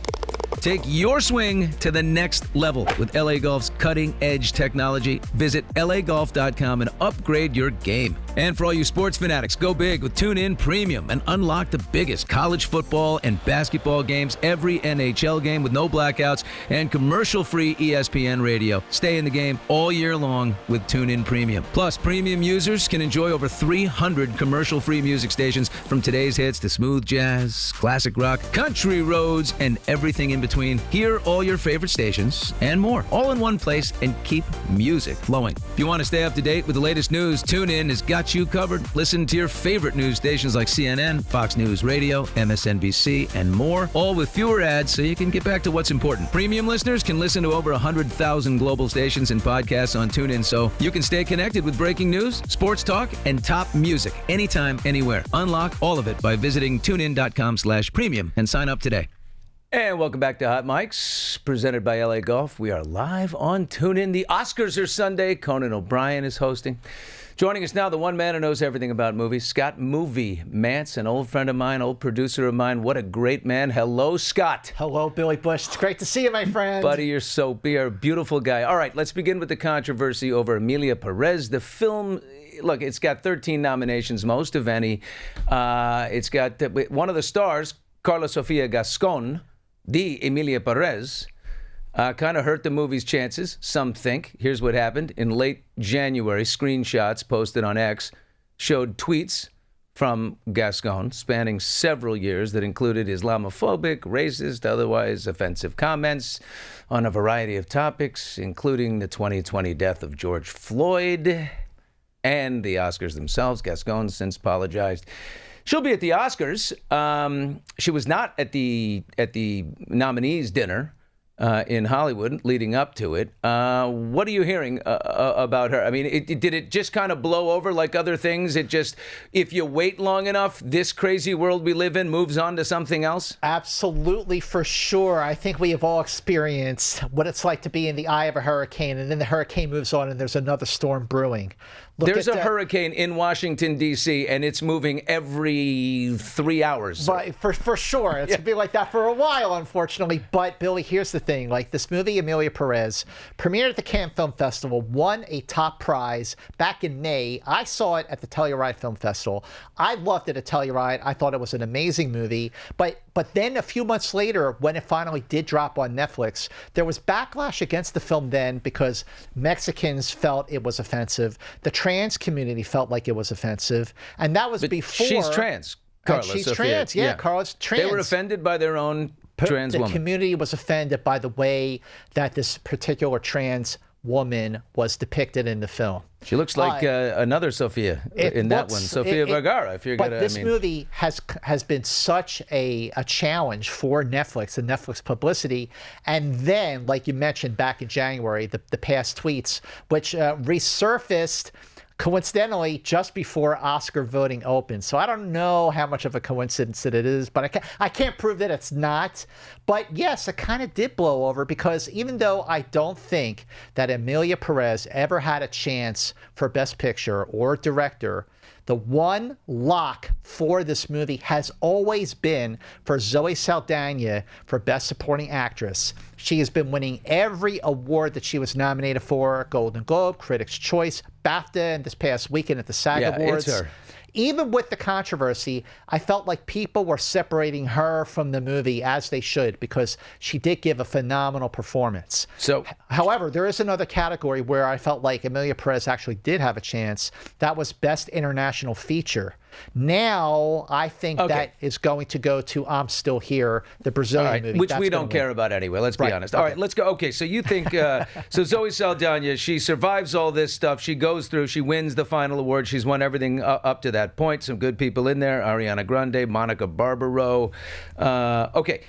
Take your swing to the next level with LA Golf's cutting-edge technology. Visit lagolf.com and upgrade your game. And for all you sports fanatics, go big with TuneIn Premium and unlock the biggest college football and basketball games, every NHL game with no blackouts, and commercial-free ESPN radio. Stay in the game all year long with TuneIn Premium. Plus, premium users can enjoy over 300 commercial-free music stations, from today's hits to smooth jazz, classic rock, country roads, and everything in between. Hear all your favorite stations and more, all in one place, and keep music flowing. If you want to stay up to date with the latest news, TuneIn has got got you covered. Listen to your favorite news stations like CNN, Fox News Radio, MSNBC, and more, all with fewer ads so you can get back to what's important. Premium listeners can listen to over 100,000 global stations and podcasts on TuneIn so you can stay connected with breaking news, sports talk, and top music anytime, anywhere. Unlock all of it by visiting tunein.com/premium and sign up today. And welcome back to Hot Mics, presented by LA Golf. We are live on TuneIn. The Oscars are Sunday. Conan O'Brien is hosting. Joining us now, the one man who knows everything about movies, Scott Movie Mance, an old friend of mine, old producer of mine. What a great man. Hello, Scott. Hello, Billy Bush. It's great to see you, my friend. Buddy, you're a beautiful guy. All right, let's begin with the controversy over Emilia Perez. The film, look, it's got 13 nominations, most of any. It's got one of the stars, Carla Sofia Gascon, the Emilia Perez, kind of hurt the movie's chances, some think. Here's what happened. In late January, screenshots posted on X showed tweets from Gascon spanning several years that included Islamophobic, racist, otherwise offensive comments on a variety of topics, including the 2020 death of George Floyd and the Oscars themselves. Gascon since apologized. She'll be at the Oscars. She was not at the nominees' dinner in Hollywood leading up to it. What are you hearing about her? I mean, did it just kind of blow over like other things? It just, if you wait long enough, this crazy world we live in moves on to something else? Absolutely, for sure. I think we have all experienced what it's like to be in the eye of a hurricane, and then the hurricane moves on and there's another storm brewing. There's a hurricane in Washington, D.C., and it's moving every 3 hours. But for sure. It's going to be like that for a while, unfortunately. But, Billy, here's the thing. Like, this movie, Emilia Perez, premiered at the Cannes Film Festival, won a top prize back in May. I saw it at the Telluride Film Festival. I loved it at Telluride. I thought it was an amazing movie. But then a few months later, when it finally did drop on Netflix, there was backlash against the film then because Mexicans felt it was offensive. The trans community felt like it was offensive. And that was before... She's trans, Carla. She's Sophia. trans, yeah. Carla's trans. They were offended by their own trans woman. The community was offended by the way that this particular trans woman was depicted in the film. She looks like another Sophia in that one, Sofia Vergara. If you're but this movie has been such a challenge for Netflix and Netflix publicity, and then, like you mentioned back in January, the past tweets, which resurfaced coincidentally just before Oscar voting opened. So I don't know how much of a coincidence that it is, but I can't prove that it's not. But yes, it kind of did blow over because even though I don't think that Emilia Perez ever had a chance for Best Picture or Director, the one lock for this movie has always been for Zoe Saldana for Best Supporting Actress. She has been winning every award that she was nominated for: Golden Globe, Critics' Choice, BAFTA, and this past weekend at the SAG Awards. It's her. Even with the controversy, I felt like people were separating her from the movie, as they should, because she did give a phenomenal performance. So, however, there is another category where I felt like Emilia Perez actually did have a chance. That was Best International Feature. Now, I think that is going to go to I'm Still Here, the Brazilian movie. Which we don't care about anyway, let's be honest. All right, let's go. Okay, so you think, so Zoe Saldana, she survives all this stuff. She goes through, she wins the final award. She's won everything up to that point. Some good people in there. Ariana Grande, Monica Barbaro. Okay.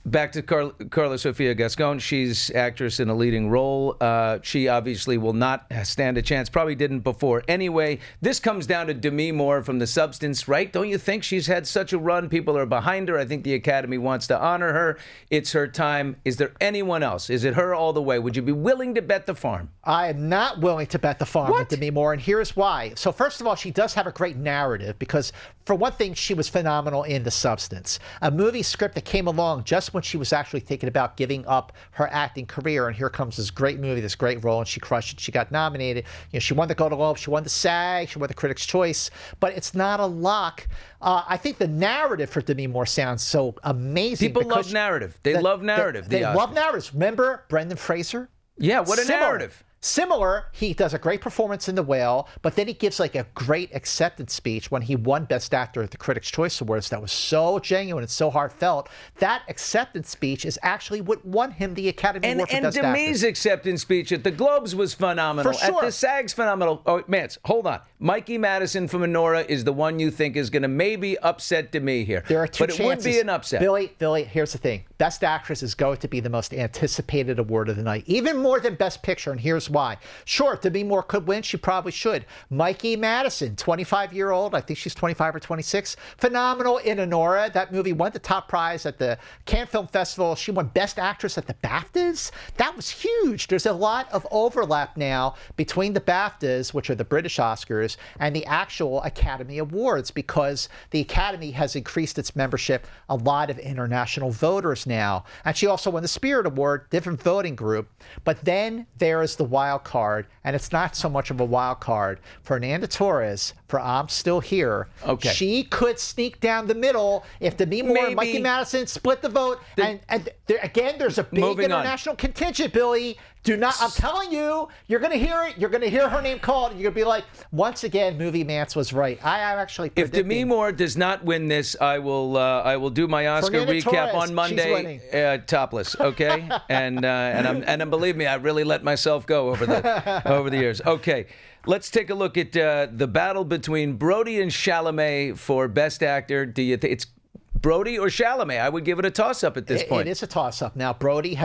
Back to Carla Sofia Gascon. She's actress in a leading role. She obviously will not stand a chance. Probably didn't before. Anyway, this comes down to Demi Moore from The Substance, right? Don't you think she's had such a run? People are behind her. I think the Academy wants to honor her. It's her time. Is there anyone else? Is it her all the way? Would you be willing to bet the farm? I am not willing to bet the farm with Demi Moore, and here's why. So first of all, she does have a great narrative because, for one thing, she was phenomenal in The Substance, a movie script that came along just when she was actually thinking about giving up her acting career, and here comes this great movie, this great role, and she crushed it. She got nominated. You know, she won the Golden Globe, she won the SAG, she won the Critics' Choice, but it's not a lock. I think the narrative for Demi Moore sounds so amazing. People love narrative. They love narrative. They love narratives. Remember Brendan Fraser? Yeah, what a narrative. Similar, he does a great performance in The Whale, but then he gives like a great acceptance speech when he won Best Actor at the Critics' Choice Awards that was so genuine and so heartfelt. That acceptance speech is actually what won him the Academy Award for Best Actor. And Demi's acceptance speech at the Globes was phenomenal. For sure. At the SAG's phenomenal. Oh, Mance, hold on. Mikey Madison from Honora is the one you think is going to maybe upset Demi here. There are two chances. chances. But it would be an upset. Billy, here's the thing. Best Actress is going to be the most anticipated award of the night, even more than Best Picture, and here's why. Sure, Demi Moore could win. She probably should. Mikey Madison, 25-year-old. I think she's 25 or 26. Phenomenal in Honora. That movie won the top prize at the Cannes Film Festival. She won Best Actress at the BAFTAs. That was huge. There's a lot of overlap now between the BAFTAs, which are the British Oscars, and the actual Academy Awards, because the Academy has increased its membership, a lot of international voters now. And she also won the Spirit Award, different voting group. But then there is the wild card, and it's not so much of a wild card. Fernanda Torres, for I'm Still Here, okay. She could sneak down the middle if Demi Moore and Mikey Madison split the vote. And there, again, there's a big international contingent, Billy. Do not, I'm telling you, you're going to hear it. You're going to hear her name called. And you're going to be like, once again, Movie Mance was right. I am actually predicting. If Demi Moore does not win this, I will do my Oscar Fernanda recap Torres, on Monday, topless, okay? and believe me, I really let myself go over the years. Okay, let's take a look at the battle between Brody and Chalamet for Best Actor. Do you think it's Brody or Chalamet? I would give it a toss-up at this point. It is a toss-up. Now, Brody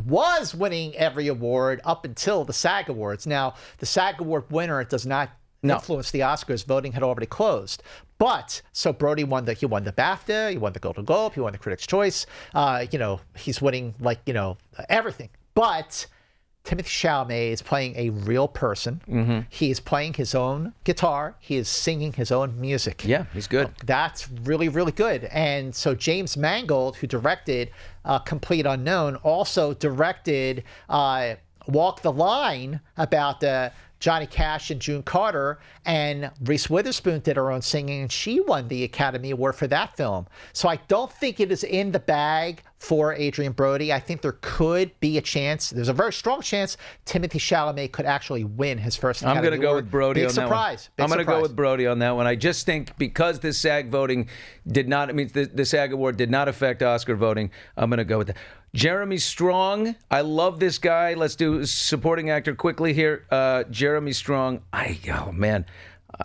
was winning every award up until the SAG Awards. Now, the SAG Award winner does not influence the Oscars. Voting had already closed. But, so Brody won the BAFTA, he won the Golden Globe, he won the Critics' Choice. He's winning, everything. But Timothée Chalamet is playing a real person. Mm-hmm. He is playing his own guitar. He is singing his own music. Yeah, he's good. That's really, really good. And so James Mangold, who directed Complete Unknown, also directed Walk the Line about Johnny Cash and June Carter, and Reese Witherspoon did her own singing, and she won the Academy Award for that film. So I don't think it is in the bag for Adrian Brody. I think there could be a chance. There's a very strong chance Timothée Chalamet could actually win his first Academy Award. I'm going to go with Brody on that one. I'm going to go with Brody on that one. I just think because the SAG voting the SAG Award did not affect Oscar voting, I'm going to go with that. Jeremy Strong, I love this guy. Let's do supporting actor quickly here. Jeremy Strong,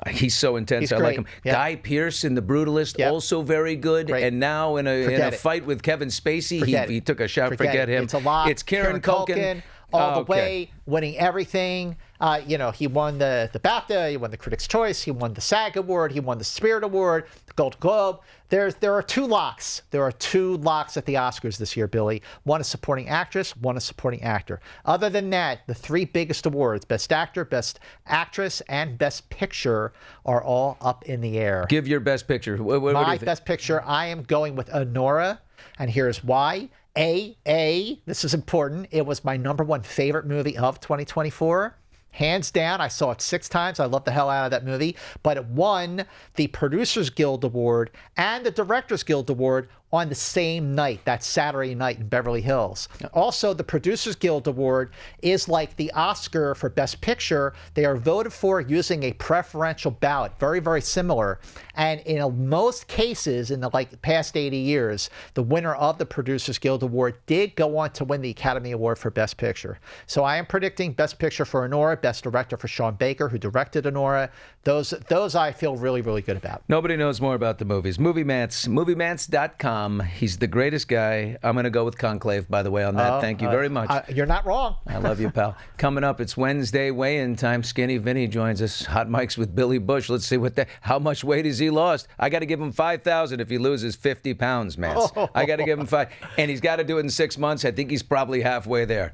he's so intense. I like him. Yep. Guy Pearce in The Brutalist, also very good. Great. And now in a fight with Kevin Spacey, he took a shot. Forget him. It's a lot. It's Kieran Culkin. All the way, winning everything. He won the BAFTA, he won the Critics' Choice, he won the SAG Award, he won the Spirit Award, the Golden Globe. There are two locks. There are two locks at the Oscars this year, Billy. One is supporting actress, one is supporting actor. Other than that, the three biggest awards, Best Actor, Best Actress, and Best Picture, are all up in the air. Give your Best Picture. What do you think? Best Picture, I am going with Honora, and here's why. This is important. It was my #1 favorite movie of 2024. Hands down, I saw it 6 times. I love the hell out of that movie. But it won the Producers Guild Award and the Directors Guild Award on the same night, that Saturday night in Beverly Hills. Also, the Producers Guild Award is like the Oscar for Best Picture. They are voted for using a preferential ballot, very, very similar. And in most cases, in the past 80 years, the winner of the Producers Guild Award did go on to win the Academy Award for Best Picture. So I am predicting Best Picture for Honora, Best Director for Sean Baker, who directed Honora. Those I feel really, really good about. Nobody knows more about the movies. Movie Mance, moviemance.com. He's the greatest guy. I'm going to go with Conclave, by the way, on that. Thank you very much. You're not wrong. I love you, pal. Coming up, it's Wednesday weigh-in time. Skinny Vinny joins us. Hot Mics with Billy Bush. Let's see how much weight has he lost. I got to give him 5,000 if he loses 50 pounds, man. I got to give him 5. And he's got to do it in 6 months. I think he's probably halfway there.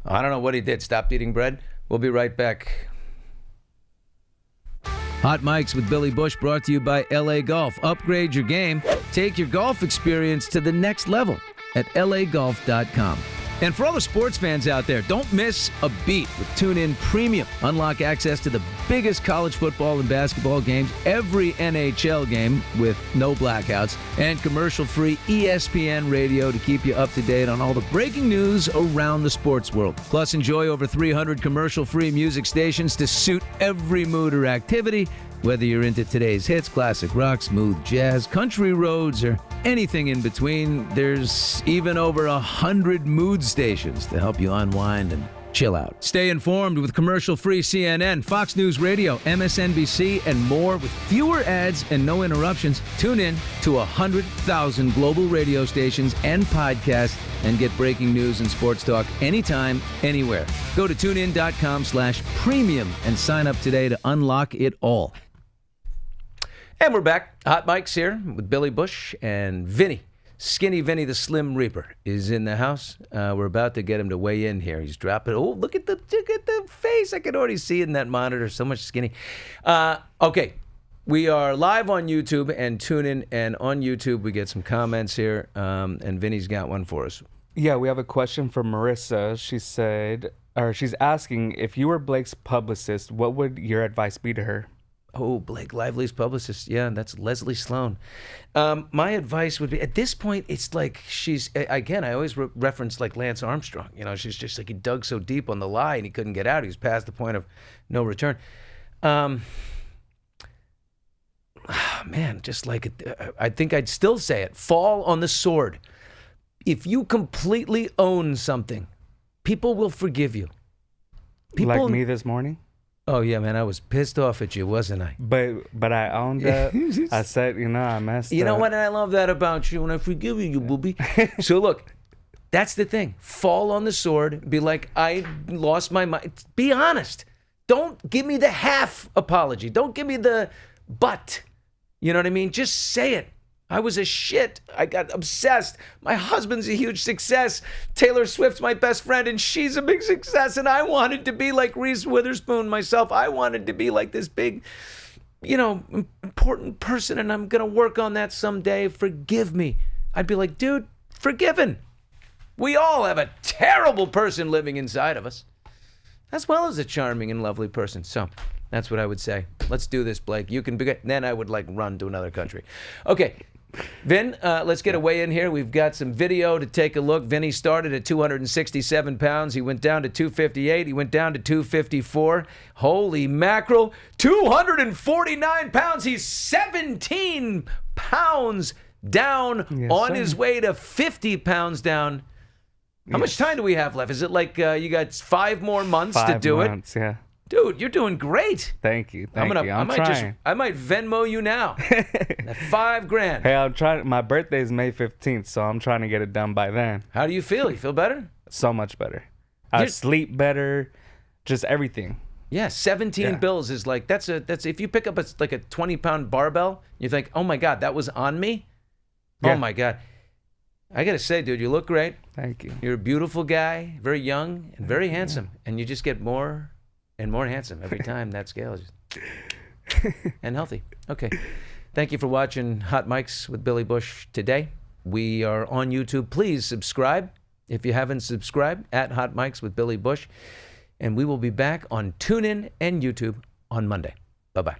I don't know what he did. Stopped eating bread? We'll be right back. Hot Mics with Billy Bush brought to you by LA Golf. Upgrade your game. Take your golf experience to the next level at LAGolf.com. And for all the sports fans out there, don't miss a beat with TuneIn Premium. Unlock access to the biggest college football and basketball games, every NHL game with no blackouts, and commercial-free ESPN radio to keep you up to date on all the breaking news around the sports world. Plus, enjoy over 300 commercial-free music stations to suit every mood or activity, whether you're into today's hits, classic rock, smooth jazz, country roads, or anything in between. There's even over 100 mood stations to help you unwind and chill out. Stay informed with commercial-free CNN, Fox News Radio, MSNBC, and more with fewer ads and no interruptions. Tune in to 100,000 global radio stations and podcasts and get breaking news and sports talk anytime, anywhere. Go to tunein.com/premium and sign up today to unlock it all. And we're back. Hot Mike's here with Billy Bush and Vinny. Skinny Vinny the Slim Reaper is in the house. We're about to get him to weigh in here. He's dropping. Oh, look at the face. I can already see it in that monitor. So much skinny. Okay. We are live on YouTube and TuneIn. And on YouTube, we get some comments here. And Vinny's got one for us. Yeah, we have a question from Marissa. She said, or she's asking, if you were Blake's publicist, what would your advice be to her? Oh, Blake Lively's publicist. Yeah, that's Leslie Sloan. My advice would be, at this point, it's like she's, again, I always reference like Lance Armstrong. You know, she's just like he dug so deep on the lie and he couldn't get out. He was past the point of no return. Man, just like, I think I'd still say it. Fall on the sword. If you completely own something, people will forgive you. People, like me this morning? Oh, yeah, man, I was pissed off at you, wasn't I? But I owned up. I said, I messed up. You know what? And I love that about you, and I forgive you, you booby. So, look, that's the thing. Fall on the sword. Be like, I lost my mind. Be honest. Don't give me the half apology. Don't give me the but. You know what I mean? Just say it. I was a shit. I got obsessed. My husband's a huge success. Taylor Swift's my best friend, and she's a big success. And I wanted to be like Reese Witherspoon myself. I wanted to be like this big, important person, and I'm going to work on that someday. Forgive me. I'd be like, dude, forgiven. We all have a terrible person living inside of us, as well as a charming and lovely person. So that's what I would say. Let's do this, Blake. You can be good. Then I would run to another country. Okay. Vin, let's get a weigh in here. We've got some video to take a look. Vinny started at 267 pounds. He went down to 258. He went down to 254. Holy mackerel. 249 pounds. He's 17 pounds down on his way to 50 pounds down. How much time do we have left? Is it like you got 5 more months to do it? 5 months, yeah. Dude, you're doing great. Thank you. I'm trying. I might Venmo you now. $5,000. Hey, I'm trying. My birthday is May 15th, so I'm trying to get it done by then. How do you feel? You feel better? So much better. I sleep better. Just everything. Yeah, 17 bills is like that's if you pick up a 20-pound barbell, you think, oh my God, that was on me. Yeah. Oh my God. I gotta say, dude, you look great. Thank you. You're a beautiful guy, very young and very handsome, and you just get more and more handsome every time that scale is and healthy. Okay. Thank you for watching Hot Mics with Billy Bush today. We are on YouTube. Please subscribe if you haven't subscribed at Hot Mics with Billy Bush. And we will be back on TuneIn and YouTube on Monday. Bye-bye.